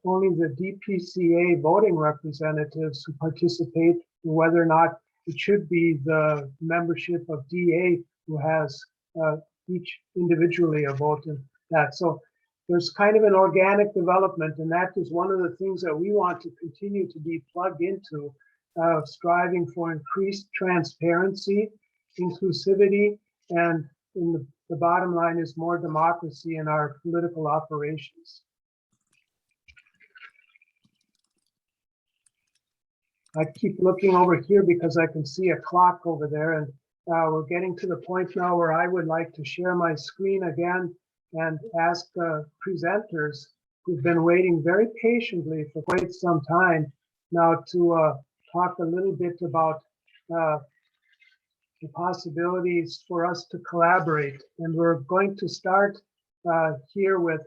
only the DPCA voting representatives who participate, whether or not it should be the membership of DA who has each individually a vote in that. So there's kind of an organic development, and that is one of the things that we want to continue to be plugged into, striving for increased transparency, inclusivity, and in the bottom line is more democracy in our political operations. I keep looking over here because I can see a clock over there, and we're getting to the point now where I would like to share my screen again and ask presenters who've been waiting very patiently for quite some time now to talk a little bit about the possibilities for us to collaborate. And we're going to start here with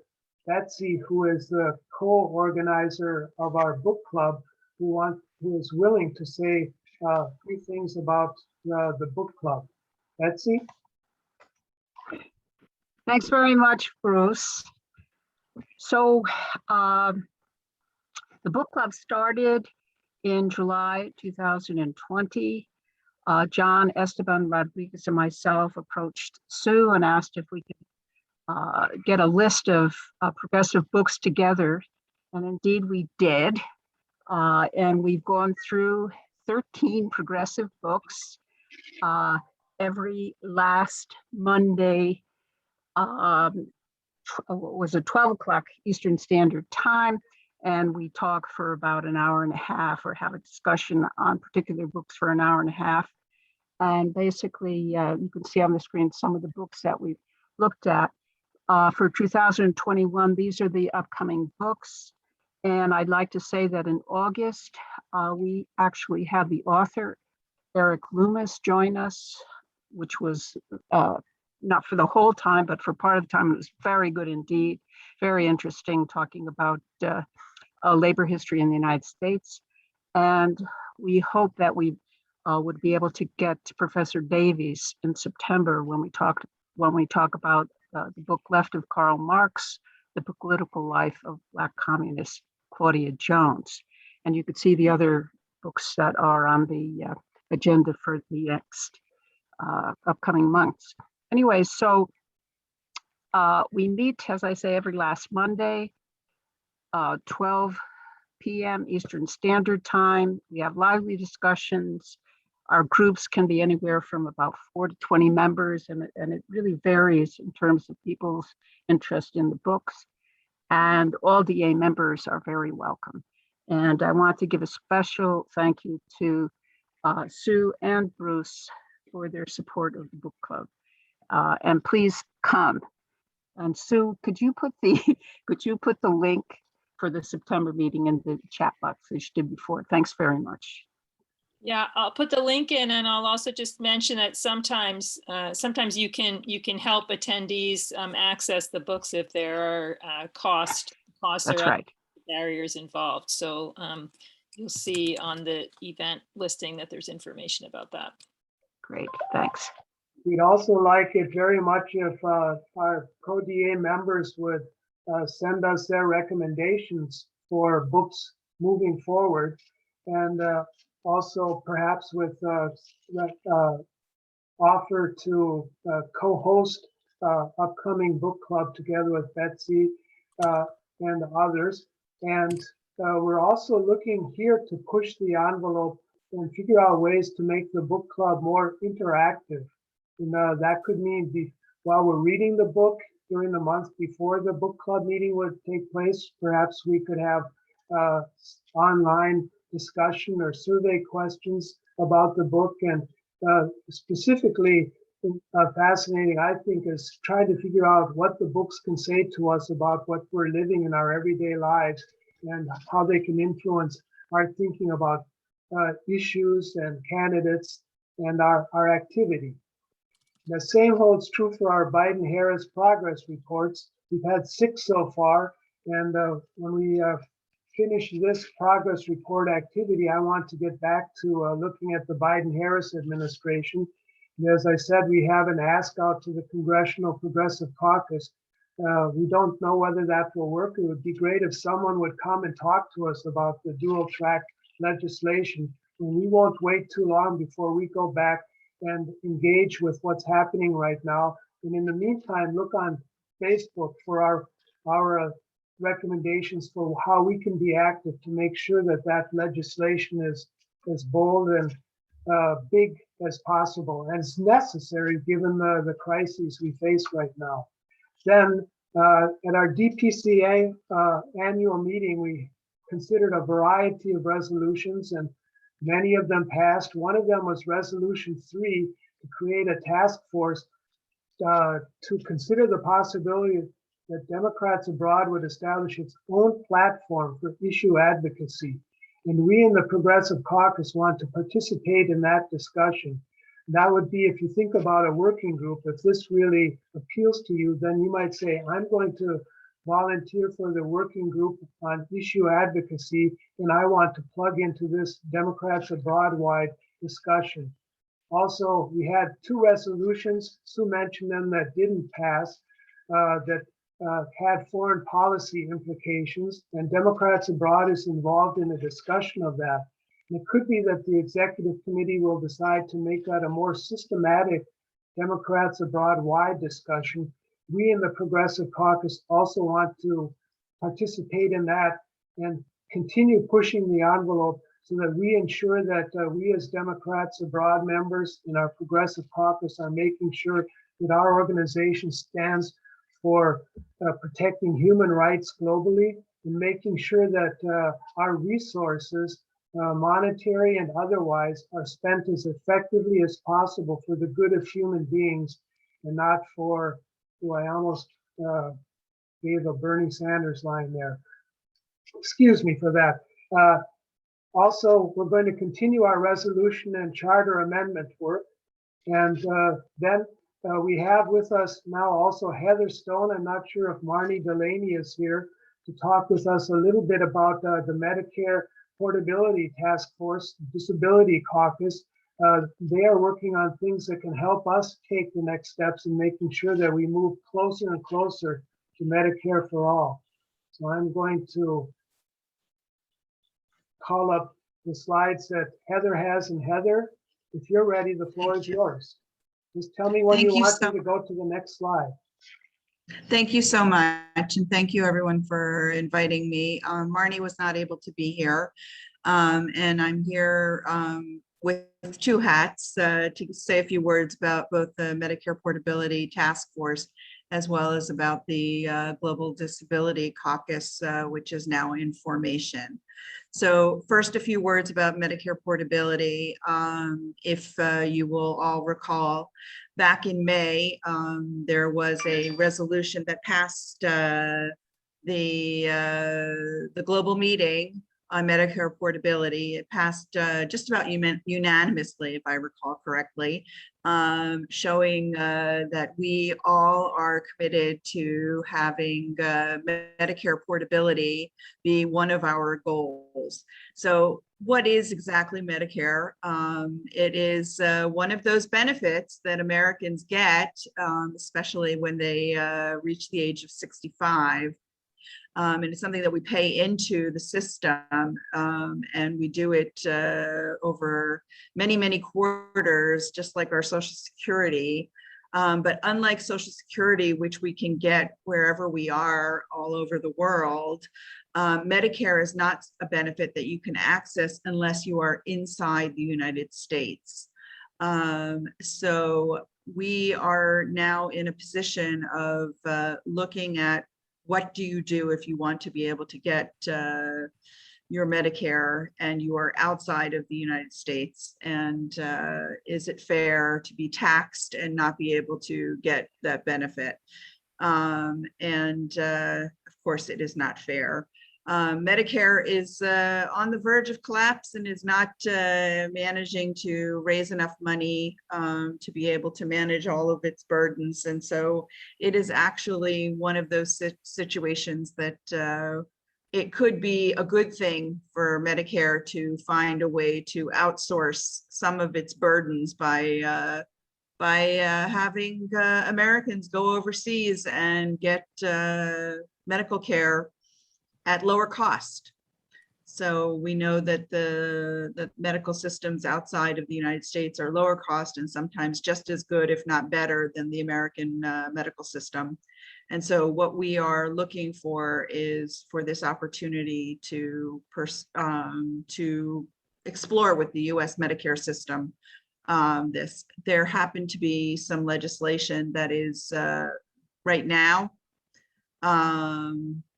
Betsy, who is the co-organizer of our book club, who is willing to say a few things about the book club. Betsy? Thanks very much, Bruce. So the book club started in July 2020. John Esteban Rodriguez and myself approached Sue and asked if we could get a list of progressive books together. And indeed we did. And we've gone through 13 progressive books every last Monday. Was it 12 o'clock Eastern Standard Time? And we talk for about an hour and a half or have a discussion on particular books for an hour and a half. And basically, you can see on the screen some of the books that we've looked at. For 2021, these are the upcoming books. And I'd like to say that in August, we actually had the author, Eric Loomis, join us, which was not for the whole time, but for part of the time. It was very good indeed, very interesting, talking about labor history in the United States. And we hope that we would be able to get Professor Davies in September when we talk about the book Left of Karl Marx, The Political Life of Black Communist Claudia Jones. And you could see the other books that are on the agenda for the next upcoming months. Anyway, so we meet, as I say, every last Monday, 12 p.m. Eastern Standard Time. We have lively discussions. Our groups can be anywhere from about 4 to 20 members, and it really varies in terms of people's interest in the books. And all DA members are very welcome. And I want to give a special thank you to Sue and Bruce for their support of the book club. And please come. And Sue, could you put the link for the September meeting in the chat box as you did before? Thanks very much. Yeah, I'll put the link in, and I'll also just mention that sometimes you can help attendees access the books if there are costs That's or right. barriers involved. So you'll see on the event listing that there's information about that. Great, thanks. We'd also like it very much if our proDA members would send us their recommendations for books moving forward, and also perhaps with offer to co-host upcoming book club together with Betsy and others. And we're also looking here to push the envelope and figure out ways to make the book club more interactive. And that could mean while we're reading the book during the month before the book club meeting would take place, perhaps we could have online discussion or survey questions about the book. And specifically fascinating, I think, is trying to figure out what the books can say to us about what we're living in our everyday lives and how they can influence our thinking about issues and candidates and our activity. The same holds true for our Biden-Harris progress reports. We've had 6 so far, and when we finish this progress report activity, I want to get back to looking at the Biden-Harris administration. And as I said, we have an ask out to the Congressional Progressive Caucus. We don't know whether that will work. It would be great if someone would come and talk to us about the dual track legislation. And we won't wait too long before we go back and engage with what's happening right now. And in the meantime, look on Facebook for our recommendations for how we can be active to make sure that that legislation is as bold and big as possible and as necessary given the crises we face right now. Then at our DPCA annual meeting, we considered a variety of resolutions, and many of them passed. One of them was Resolution 3 to create a task force to consider the possibility that Democrats abroad would establish its own platform for issue advocacy. And we in the Progressive Caucus want to participate in that discussion. That would be, if you think about a working group, if this really appeals to you, then you might say, I'm going to volunteer for the working group on issue advocacy, and I want to plug into this Democrats abroad-wide discussion. Also, we had 2 resolutions, Sue mentioned them, that didn't pass, that had foreign policy implications, and Democrats abroad is involved in a discussion of that. And it could be that the executive committee will decide to make that a more systematic Democrats abroad-wide discussion. We in the Progressive Caucus also want to participate in that and continue pushing the envelope so that we ensure that we as Democrats abroad members in our Progressive Caucus are making sure that our organization stands for protecting human rights globally and making sure that our resources, monetary and otherwise, are spent as effectively as possible for the good of human beings and not for, I almost gave a Bernie Sanders line there. Excuse me for that. Also, we're going to continue our resolution and charter amendment work. And then we have with us now also Heather Stone. I'm not sure if Marnie Delaney is here to talk with us a little bit about the Medicare Portability Task Force, Disability Caucus. They are working on things that can help us take the next steps in making sure that we move closer and closer to Medicare for all. So I'm going to call up the slides that Heather has. And Heather, if you're ready, the floor is yours. Just tell me when you want me to go to the next slide. Thank you so much. And thank you everyone for inviting me. Marnie was not able to be here. And I'm here with 2 hats to say a few words about both the Medicare Portability Task Force as well as about the Global Disability Caucus, which is now in formation. So first, a few words about Medicare portability. If you will all recall, back in May, there was a resolution that passed the global meeting on Medicare portability. It passed just about unanimously, if I recall correctly, showing that we all are committed to having Medicare portability be one of our goals. So what is exactly Medicare? It is one of those benefits that Americans get, especially when they reach the age of 65. And it's something that we pay into the system, and we do it over many, many quarters, just like our Social Security. But unlike Social Security, which we can get wherever we are all over the world, Medicare is not a benefit that you can access unless you are inside the United States. So we are now in a position of looking at what do you do if you want to be able to get your Medicare and you are outside of the United States? And is it fair to be taxed and not be able to get that benefit? And of course, it is not fair. Medicare is on the verge of collapse and is not managing to raise enough money to be able to manage all of its burdens. And so it is actually one of those situations that it could be a good thing for Medicare to find a way to outsource some of its burdens by having Americans go overseas and get medical care at lower cost. So we know that the medical systems outside of the United States are lower cost and sometimes just as good, if not better, than the American medical system. And so what we are looking for is for this opportunity to explore with the US Medicare system. There happened to be some legislation that is right now.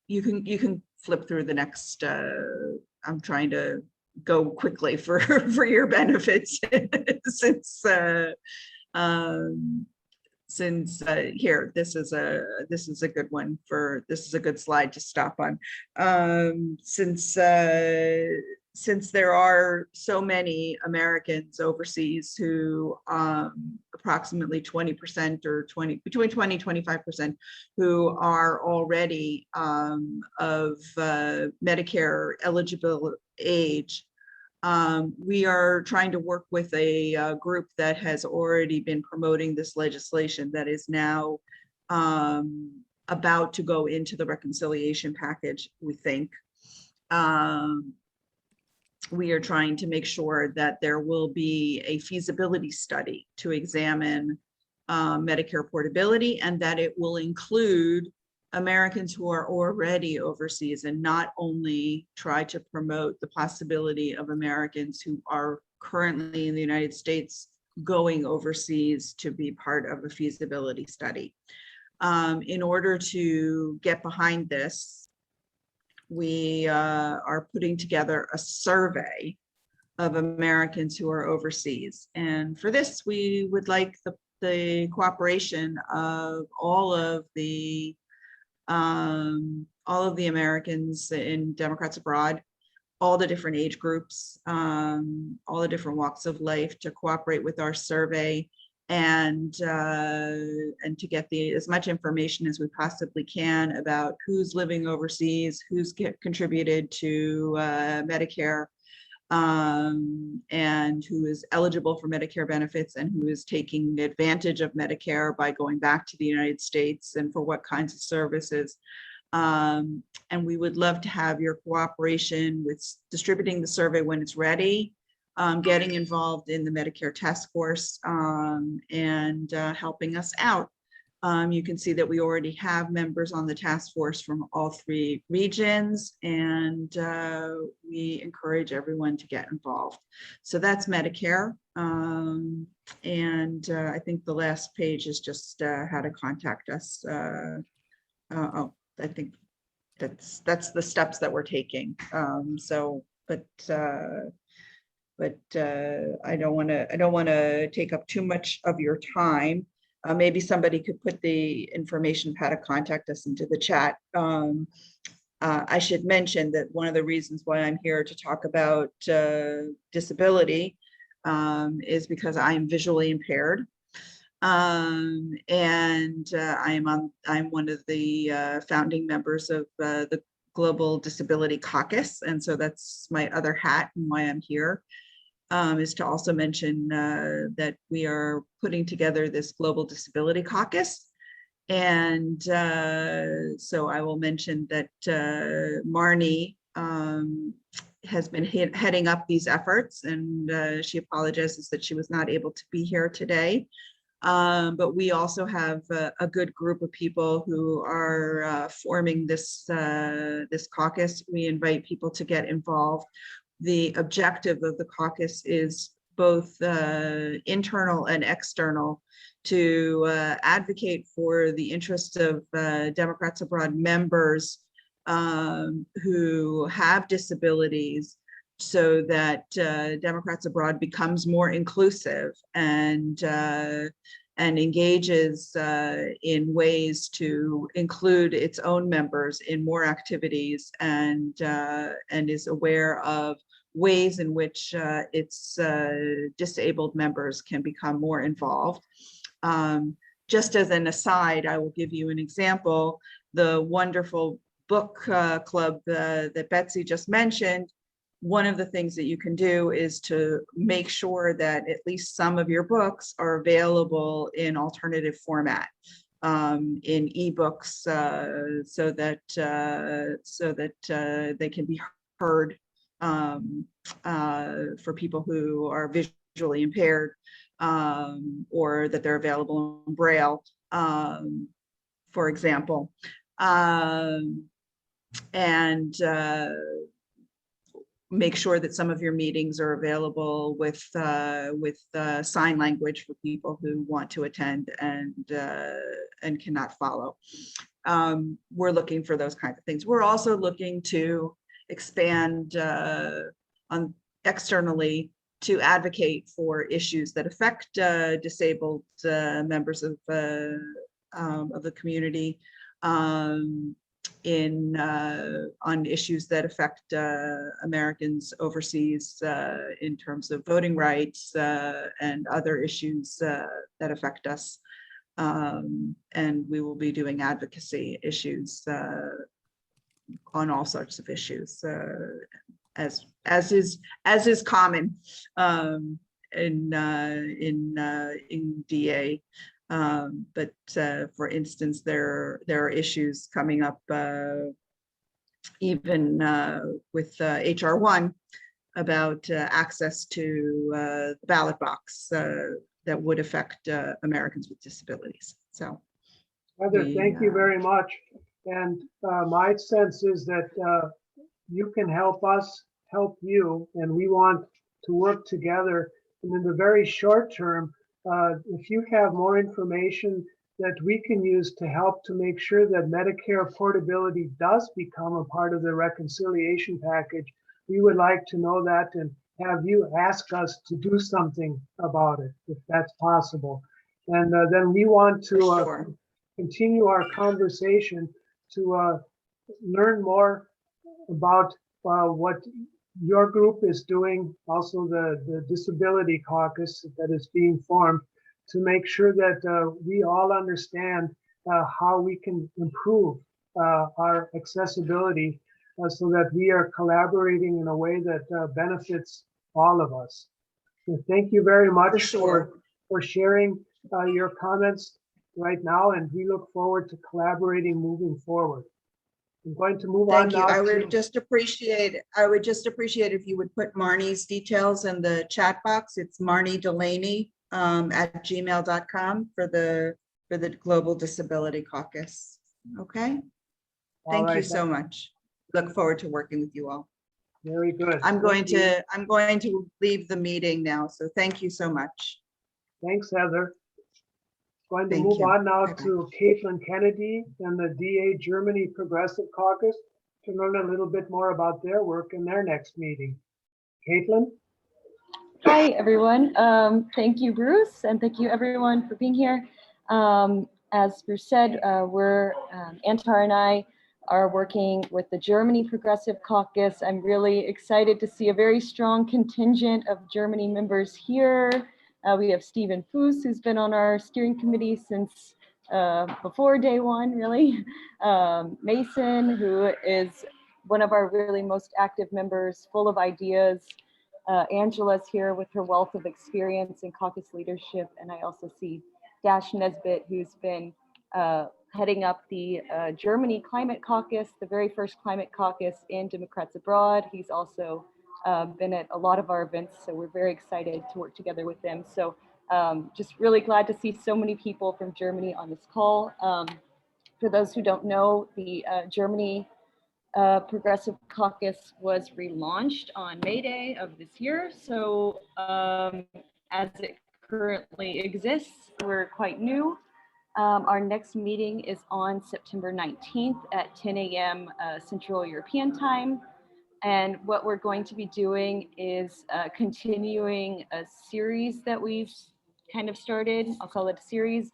You can flip through the next. I'm trying to go quickly for your benefits since here this is a good one this is a good slide to stop on since there are so many Americans overseas who approximately 20% or between 20 and 25% who are already of Medicare eligible age. We are trying to work with a group that has already been promoting this legislation that is now about to go into the reconciliation package, we think. We are trying to make sure that there will be a feasibility study to examine Medicare portability and that it will include Americans who are already overseas and not only try to promote the possibility of Americans who are currently in the United States going overseas to be part of a feasibility study. In order to get behind this, we are putting together a survey of Americans who are overseas. And for this, we would like the cooperation of all of the Americans in Democrats Abroad, all the different age groups, all the different walks of life to cooperate with our survey and to get as much information as we possibly can about who's living overseas, who's contributed to Medicare, and who is eligible for Medicare benefits and who is taking advantage of Medicare by going back to the United States and for what kinds of services. And we would love to have your cooperation with distributing the survey when it's ready, getting involved in the Medicare task force and helping us out. You can see that we already have members on the task force from all 3 regions, and we encourage everyone to get involved. So that's Medicare. And I think the last page is just how to contact us. I think that's the steps that we're taking. But I don't want to take up too much of your time. Maybe somebody could put the information of how to contact us into the chat. I should mention that one of the reasons why I'm here to talk about disability is because I am visually impaired. And I'm one of the founding members of the Global Disability Caucus. And so that's my other hat and why I'm here. Is to also mention that we are putting together this Global Disability Caucus. And so I will mention that Marnie has been heading up these efforts, and she apologizes that she was not able to be here today. But we also have a good group of people who are forming this caucus. We invite people to get involved. The objective of the caucus is both internal and external to advocate for the interests of Democrats Abroad members who have disabilities, so that Democrats Abroad becomes more inclusive and and engages in ways to include its own members in more activities, and is aware of ways in which its disabled members can become more involved. Just as an aside, I will give you an example. The wonderful book club that Betsy just mentioned, one of the things that you can do is to make sure that at least some of your books are available in alternative format, in ebooks, so that they can be heard for people who are visually impaired, or that they're available in Braille, for example. And make sure that some of your meetings are available with sign language for people who want to attend and cannot follow. We're looking for those kinds of things. We're also looking to expand externally to advocate for issues that affect disabled members of the community, on issues that affect Americans overseas in terms of voting rights and other issues that affect us. And we will be doing advocacy issues on all sorts of issues, as is common in DA. But for instance, there are issues coming up even with HR 1 about access to the ballot box that would affect Americans with disabilities. So, Heather, thank you very much. And my sense is that you can help us help you, and we want to work together. And in the very short term, if you have more information that we can use to help to make sure that Medicare portability does become a part of the reconciliation package, we would like to know that and have you ask us to do something about it, if that's possible. And then we want to continue our conversation to learn more about what your group is doing, also the Disability Caucus that is being formed, to make sure that we all understand how we can improve our accessibility so that we are collaborating in a way that benefits all of us. So thank you very much for sharing your comments right now, and we look forward to collaborating moving forward. I'm going to move on now. I would just appreciate if you would put Marnie's details in the chat box. It's Marnie Delaney at gmail.com for the Global Disability Caucus. Okay. Thank you so much. Look forward to working with you all. Very good. I'm going to leave the meeting now. So thank you so much. Thanks, Heather. Going to move on now to Caitlin Kennedy and the DA Germany Progressive Caucus to learn a little bit more about their work in their next meeting. Caitlin? Hi, everyone. Thank you, Bruce, and thank you, everyone, for being here. As Bruce said, Antar and I are working with the Germany Progressive Caucus. I'm really excited to see a very strong contingent of Germany members here. We have Stephen Foos, who's been on our steering committee since before day one, really. Mason, who is one of our really most active members, full of ideas. Angela's here with her wealth of experience in caucus leadership. And I also see Dash Nesbitt, who's been heading up the Germany Climate Caucus, the very first climate caucus in Democrats Abroad. He's also been at a lot of our events, so we're very excited to work together with them. So just really glad to see so many people from Germany on this call. For those who don't know, the Germany Progressive Caucus was relaunched on May Day of this year. So as it currently exists, we're quite new. Our next meeting is on September 19th at 10 a.m. Central European Time. And what we're going to be doing is continuing a series that we've kind of started. I'll call it a series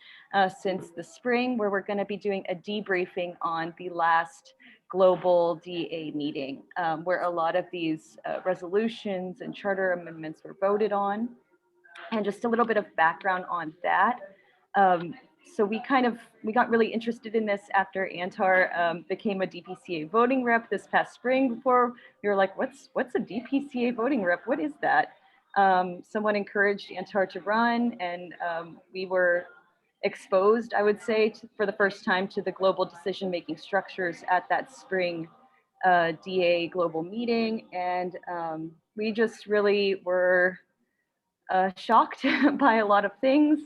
since the spring, where we're going to be doing a debriefing on the last global DA meeting, where a lot of these resolutions and charter amendments were voted on. And just a little bit of background on that. So we got really interested in this after Antar became a DPCA voting rep this past spring. Before we were like, what's a DPCA voting rep? What is that? Someone encouraged Antar to run, and we were exposed, I would say, for the first time to the global decision-making structures at that spring DA global meeting. And we just really were shocked by a lot of things.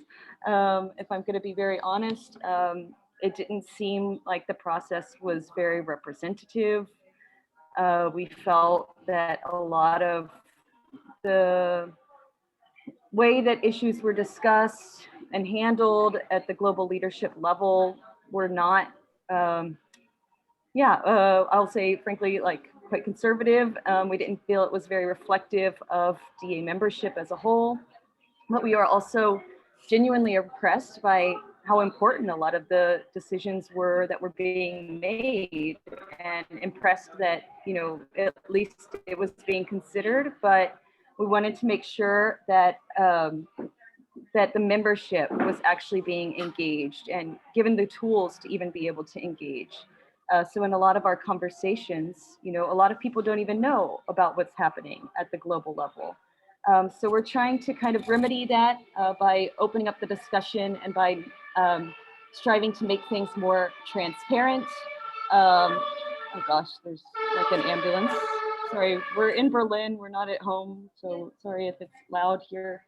If I'm going to be very honest, it didn't seem like the process was very representative. We felt that a lot of the way that issues were discussed and handled at the global leadership level were not, I'll say frankly, like quite conservative. We didn't feel it was very reflective of DA membership as a whole, but we are also genuinely impressed by how important a lot of the decisions were that were being made, and impressed that, you know, at least it was being considered. But we wanted to make sure that that the membership was actually being engaged and given the tools to even be able to engage. So in a lot of our conversations, you know, a lot of people don't even know about what's happening at the global level. So we're trying to kind of remedy that by opening up the discussion and by striving to make things more transparent. Oh gosh, there's like an ambulance. Sorry, we're in Berlin, we're not at home, so sorry if it's loud here.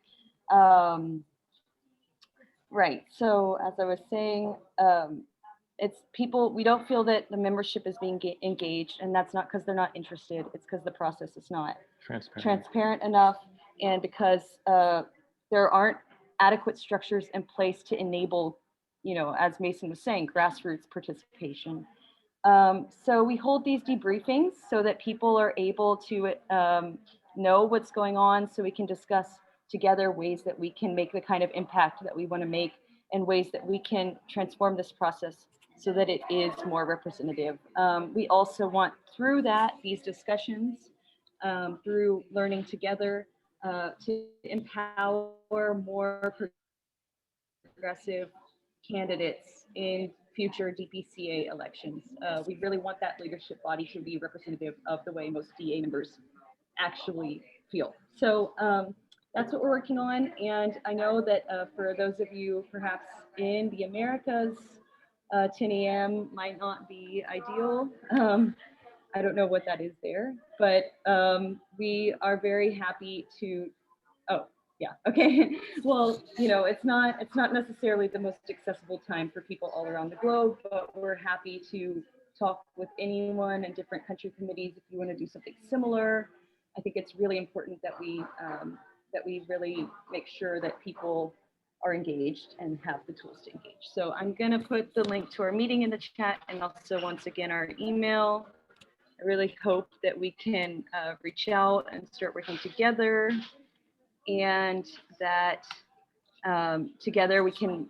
Right, so as I was saying, it's people, we don't feel that the membership is being engaged, and that's not because they're not interested, it's because the process is not transparent enough, and because there aren't adequate structures in place to enable, you know, as Mason was saying, grassroots participation. So we hold these debriefings so that people are able to know what's going on, so we can discuss together ways that we can make the kind of impact that we want to make, and ways that we can transform this process so that it is more representative. We also want, through that, these discussions, through learning together, to empower more progressive candidates in future DPCA elections. We really want that leadership body to be representative of the way most DA members actually feel. So that's what we're working on. And I know that for those of you perhaps in the Americas, 10 a.m. might not be ideal. I don't know what that is there, but we are very happy to, oh, yeah, okay. Well, you know, it's not necessarily the most accessible time for people all around the globe, but we're happy to talk with anyone in different country committees if you want to do something similar. I think it's really important that we really make sure that people are engaged and have the tools to engage. So I'm going to put the link to our meeting in the chat, and also once again our email. I really hope that we can reach out and start working together, and that together we can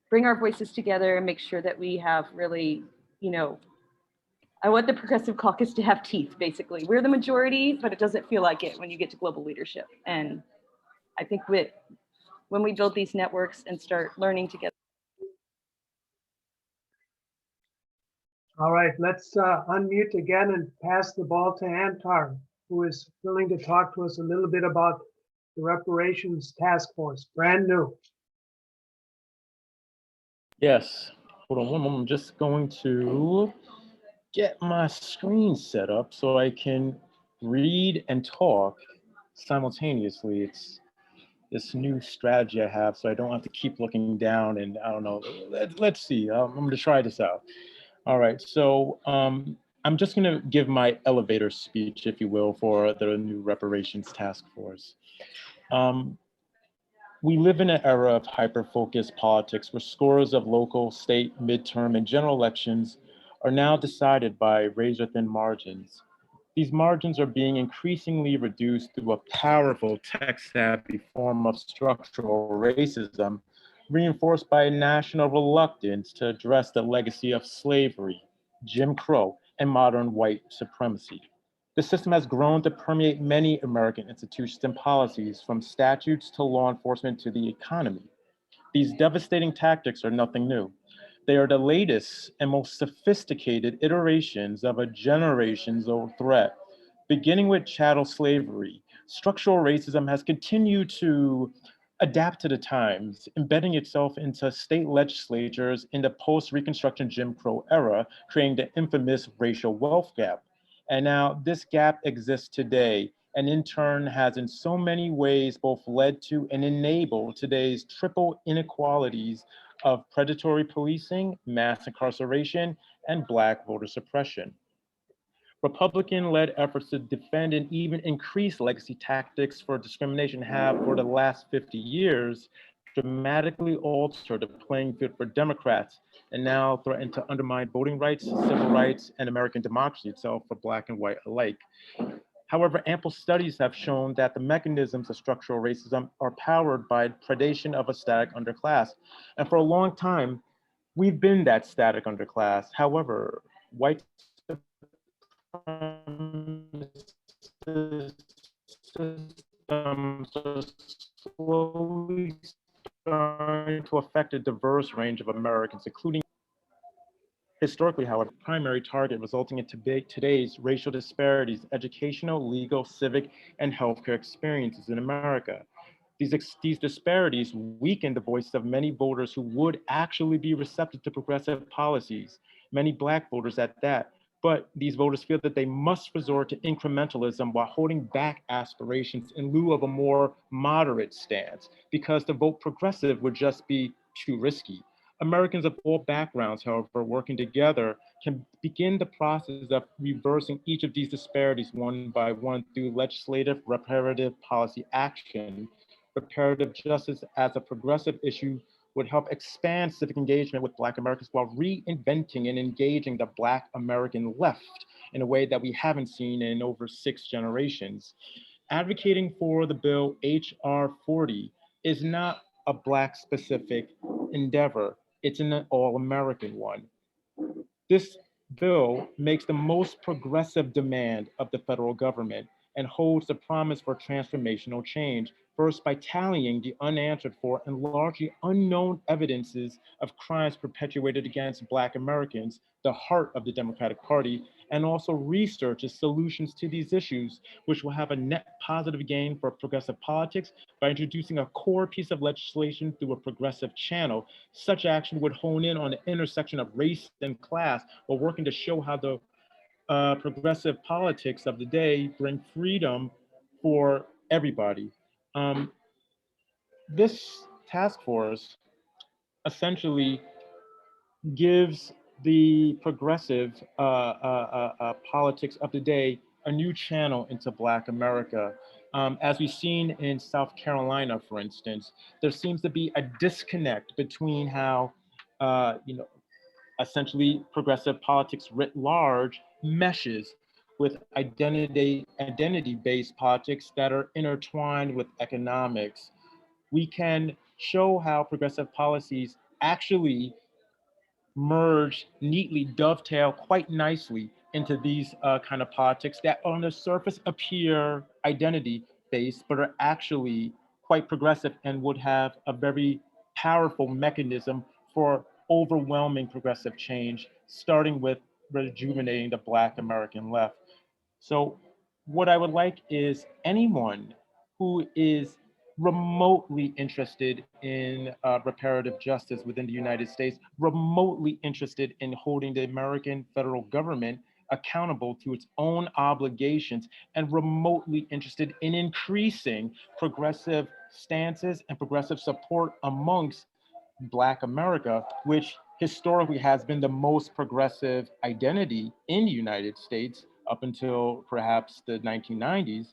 bring our voices together and make sure that we have really, you know, I want the Progressive Caucus to have teeth, basically. We're the majority, but it doesn't feel like it when you get to global leadership. And I think when we build these networks and start learning together. All right, let's unmute again and pass the ball to Antar, who is willing to talk to us a little bit about the reparations task force, brand new. Yes, hold on one moment. I'm just going to get my screen set up so I can read and talk simultaneously. It's this new strategy I have, so I don't have to keep looking down, and I don't know. Let's see, I'm gonna try this out. All right, so I'm just gonna give my elevator speech, if you will, for the new reparations task force. We live in an era of hyper-focused politics where scores of local, state, midterm, and general elections are now decided by razor-thin margins. These margins are being increasingly reduced through a powerful tech-savvy form of structural racism, reinforced by a national reluctance to address the legacy of slavery, Jim Crow, and modern white supremacy. The system has grown to permeate many American institutions and policies, from statutes to law enforcement to the economy. These devastating tactics are nothing new. They are the latest and most sophisticated iterations of a generation's old threat. Beginning with chattel slavery, structural racism has continued to adapt to the times, embedding itself into state legislatures in the post-Reconstruction Jim Crow era, creating the infamous racial wealth gap. And now this gap exists today, and in turn has in so many ways both led to and enabled today's triple inequalities of predatory policing, mass incarceration, and Black voter suppression. Republican-led efforts to defend and even increase legacy tactics for discrimination have, for the last 50 years, dramatically altered the playing field for Democrats and now threaten to undermine voting rights, civil rights, and American democracy itself for Black and white alike. However, ample studies have shown that the mechanisms of structural racism are powered by predation of a static underclass. And for a long time, we've been that static underclass. However, white systems are slowly starting to affect a diverse range of Americans, including historically, however, primary target, resulting in today's racial disparities, educational, legal, civic, and healthcare experiences in America. These disparities weaken the voices of many voters who would actually be receptive to progressive policies, many Black voters at that. But these voters feel that they must resort to incrementalism while holding back aspirations in lieu of a more moderate stance, because to vote progressive would just be too risky. Americans of all backgrounds, however, working together can begin the process of reversing each of these disparities one by one through legislative reparative policy action. Reparative justice as a progressive issue would help expand civic engagement with Black Americans while reinventing and engaging the Black American left in a way that we haven't seen in over 6 generations. Advocating for the bill HR 40 is not a Black specific endeavor, it's an all-American one. This bill makes the most progressive demand of the federal government and holds the promise for transformational change, first by tallying the unanswered for and largely unknown evidences of crimes perpetuated against Black Americans, the heart of the Democratic Party, and also researches solutions to these issues, which will have a net positive gain for progressive politics by introducing a core piece of legislation through a progressive channel. Such action would hone in on the intersection of race and class, while working to show how the progressive politics of the day bring freedom for everybody. This task force essentially gives the progressive politics of the day a new channel into Black America. As we've seen in South Carolina, for instance, there seems to be a disconnect between how, essentially progressive politics writ large meshes with identity-based politics that are intertwined with economics. We can show how progressive policies actually merge neatly, dovetail quite nicely into these kind of politics that on the surface appear identity-based, but are actually quite progressive and would have a very powerful mechanism for overwhelming progressive change, starting with rejuvenating the Black American left. So what I would like is anyone who is remotely interested in reparative justice within the United States, remotely interested in holding the American federal government accountable to its own obligations, and remotely interested in increasing progressive stances and progressive support amongst Black America, which historically has been the most progressive identity in the United States up until perhaps the 1990s.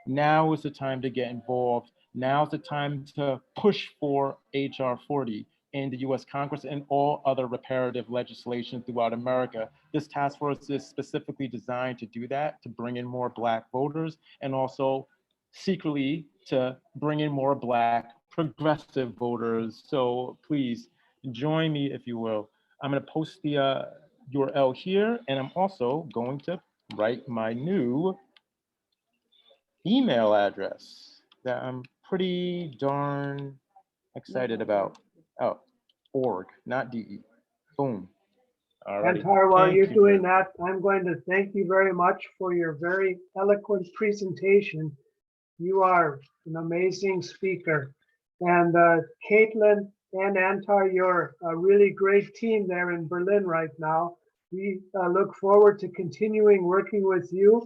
Now is the time to get involved. Now is the time to push for HR 40 in the US Congress and all other reparative legislation throughout America. This task force is specifically designed to do that, to bring in more Black voters, and also secretly to bring in more Black progressive voters. So please join me if you will. I'm going to post the URL here, and I'm also going to write my new email address that I'm pretty darn excited about. Oh, org, not DE. Boom. All righty. Antar, while Thank you're you doing very- that, I'm going to thank you very much for your very eloquent presentation. You are an amazing speaker. And Caitlin and Antar, you're a really great team there in Berlin right now. We look forward to continuing working with you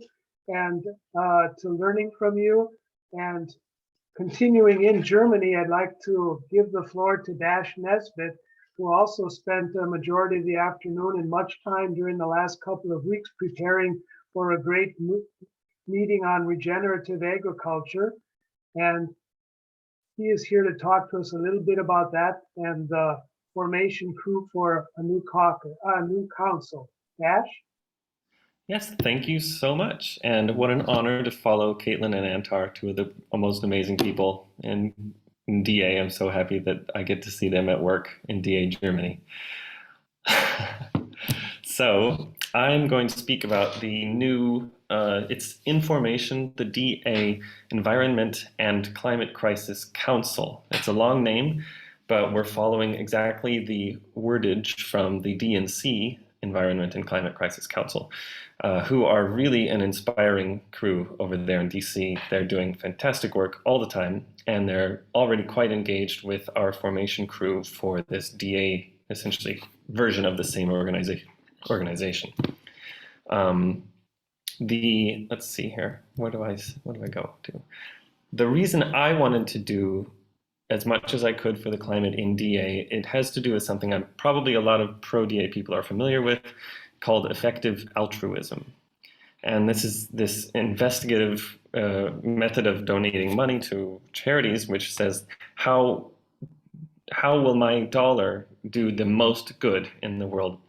and to learning from you. And continuing in Germany, I'd like to give the floor to Dash Nesbitt, who also spent the majority of the afternoon and much time during the last couple of weeks preparing for a great meeting on regenerative agriculture. And he is here to talk to us a little bit about that and the formation crew for a new caucus, a new council. Dash? Yes, thank you so much. And what an honor to follow Caitlin and Antar, two of the most amazing people in DA. I'm so happy that I get to see them at work in DA Germany. So I'm going to speak about the new, it's in formation, the DA Environment and Climate Crisis Council. It's a long name, but we're following exactly the wordage from the DNC, Environment and Climate Crisis Council, who are really an inspiring crew over there in DC. They're doing fantastic work all the time, and they're already quite engaged with our formation crew for this DA, essentially version of the same organization. Let's see here, where do I go to? The reason I wanted to do as much as I could for the climate in DA, it has to do with something I'm probably a lot of pro-DA people are familiar with, called effective altruism. And this is this investigative method of donating money to charities, which says, how will my dollar do the most good in the world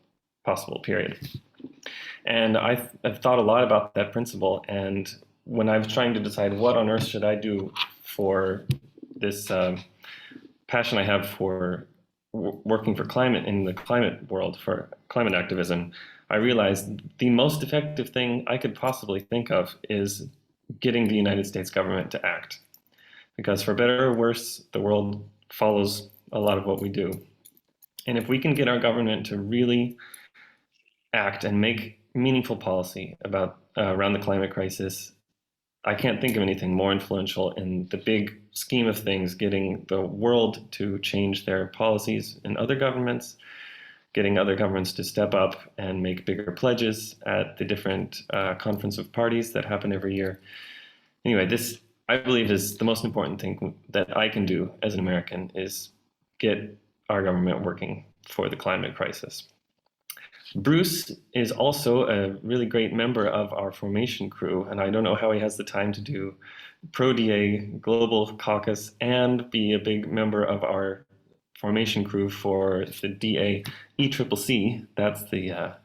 possible, period. And I've thought a lot about that principle. And when I was trying to decide what on earth should I do for this passion I have for working for climate in the climate world, for climate activism, I realized the most effective thing I could possibly think of is getting the United States government to act. Because for better or worse, the world follows a lot of what we do. And if we can get our government to really act and make meaningful policy about around the climate crisis, I can't think of anything more influential in the big scheme of things, getting the world to change their policies in other governments, getting other governments to step up and make bigger pledges at the different conference of parties that happen every year. Anyway, this, I believe, is the most important thing that I can do as an American, is get our government working for the climate crisis. Bruce is also a really great member of our formation crew, and I don't know how he has the time to do pro-DA Global Caucus and be a big member of our formation crew for the DA ECCC. That's the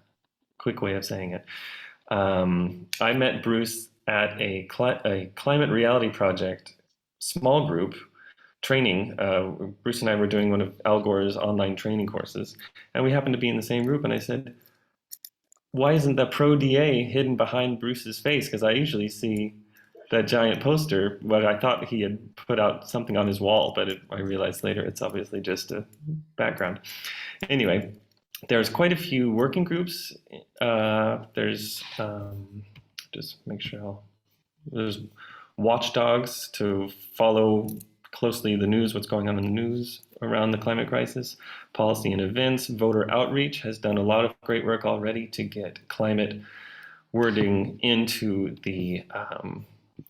quick way of saying it. I met Bruce at a climate reality project small group training. Bruce and I were doing one of Al Gore's online training courses, and we happened to be in the same group, and I said, why isn't the pro-DA hidden behind Bruce's face? Because I usually see that giant poster, but I thought he had put out something on his wall, but I realized later it's obviously just a background. Anyway, there's quite a few working groups. There's, just make sure, there's watchdogs to follow closely the news, what's going on in the news around the climate crisis. Policy and events, voter outreach has done a lot of great work already to get climate wording into the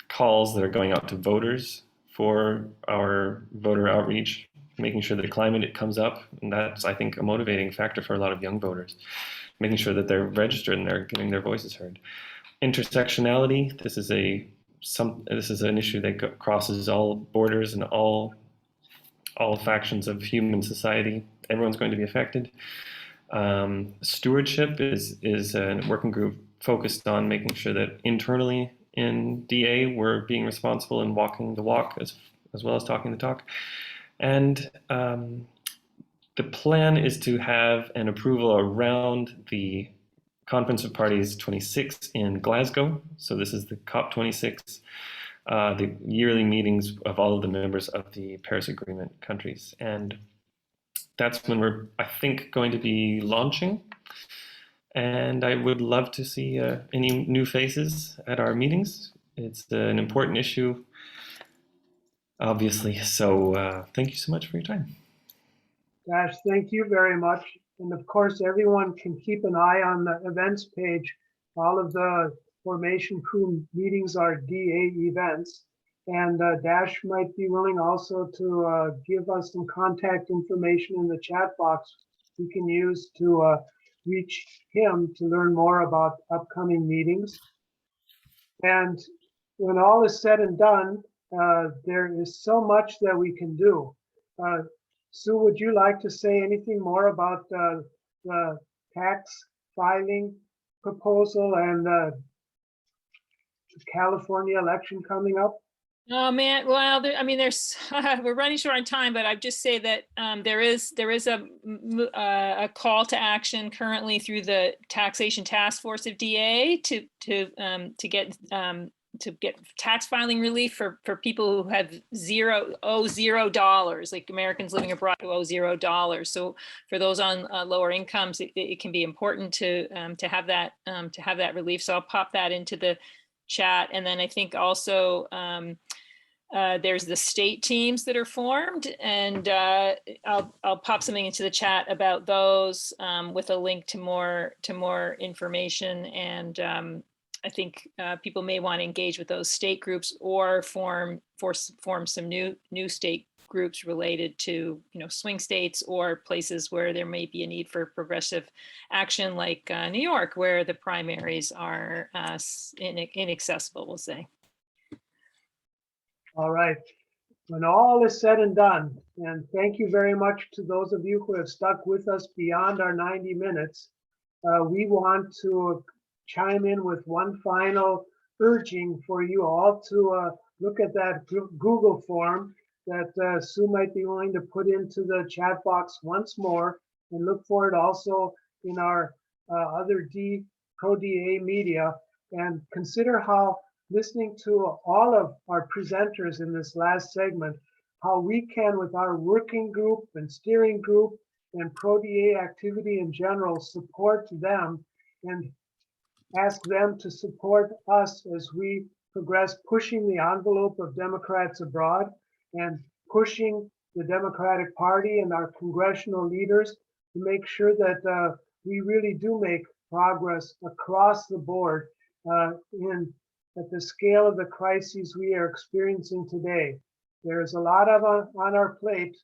calls that are going out to voters for our voter outreach, making sure that climate comes up. And that's, I think, a motivating factor for a lot of young voters, making sure that they're registered and they're getting their voices heard. Intersectionality, this is an issue that crosses all borders and all all factions of human society. Everyone's going to be affected. Stewardship is a working group focused on making sure that internally in DA we're being responsible and walking the walk as well as talking the talk. And the plan is to have an approval around the Conference of Parties 26 in Glasgow. So this is the COP26, the yearly meetings of all of the members of the Paris Agreement countries. And that's when we're, I think, going to be launching. And I would love to see any new faces at our meetings. It's an important issue, obviously. So thank you so much for your time. Dash, thank you very much. And of course, everyone can keep an eye on the events page. All of the formation crew meetings are DA events. And Dash might be willing also to give us some contact information in the chat box we can use to reach him to learn more about upcoming meetings. And when all is said and done, there is so much that we can do. Sue, would you like to say anything more about the tax filing proposal and the California election coming up? Oh man, well, I mean, there's we're running short on time, but I'd just say that there is a call to action currently through the Taxation Task Force of DA to get tax filing relief for people who have $0, like Americans living abroad who owe $0. So for those on lower incomes, it can be important to have that relief. So I'll pop that into the chat. And then I think also there's the state teams that are formed, and I'll pop something into the chat about those with a link to more information. And I think people may want to engage with those state groups or form some new state groups related to, swing states or places where there may be a need for progressive action, like New York, where the primaries are inaccessible, we'll say. All right. When all is said and done, and thank you very much to those of you who have stuck with us beyond our 90 minutes, we want to chime in with one final urging for you all to look at that Google form that Sue might be willing to put into the chat box once more, and look for it also in our other proDA media, and consider how listening to all of our presenters in this last segment, how we can, with our working group and steering group and proDA activity in general, support them and ask them to support us as we progress, pushing the envelope of Democrats abroad and pushing the Democratic Party and our congressional leaders to make sure that we really do make progress across the board at the scale of the crises we are experiencing today. There's a lot on our plate.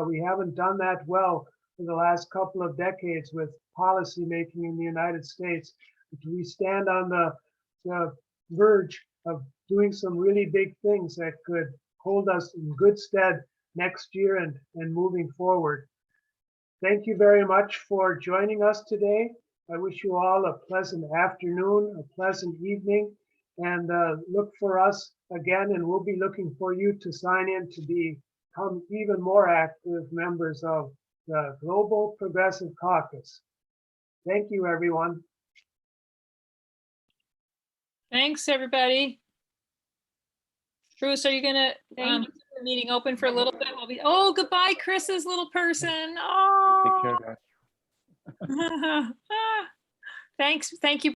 We haven't done that well for the last couple of decades with policy making in the United States. We stand on the verge of doing some really big things that could hold us in good stead next year and moving forward. Thank you very much for joining us today. I wish you all a pleasant afternoon, a pleasant evening, and look for us again, and we'll be looking for you to sign in to become even more active members of the Global Progressive Caucus. Thank you, everyone. Thanks, everybody. Bruce, are you gonna keep the meeting open for a little bit? Oh, goodbye, Chris's little person. Oh. Take care, guys. Thanks. Thank you.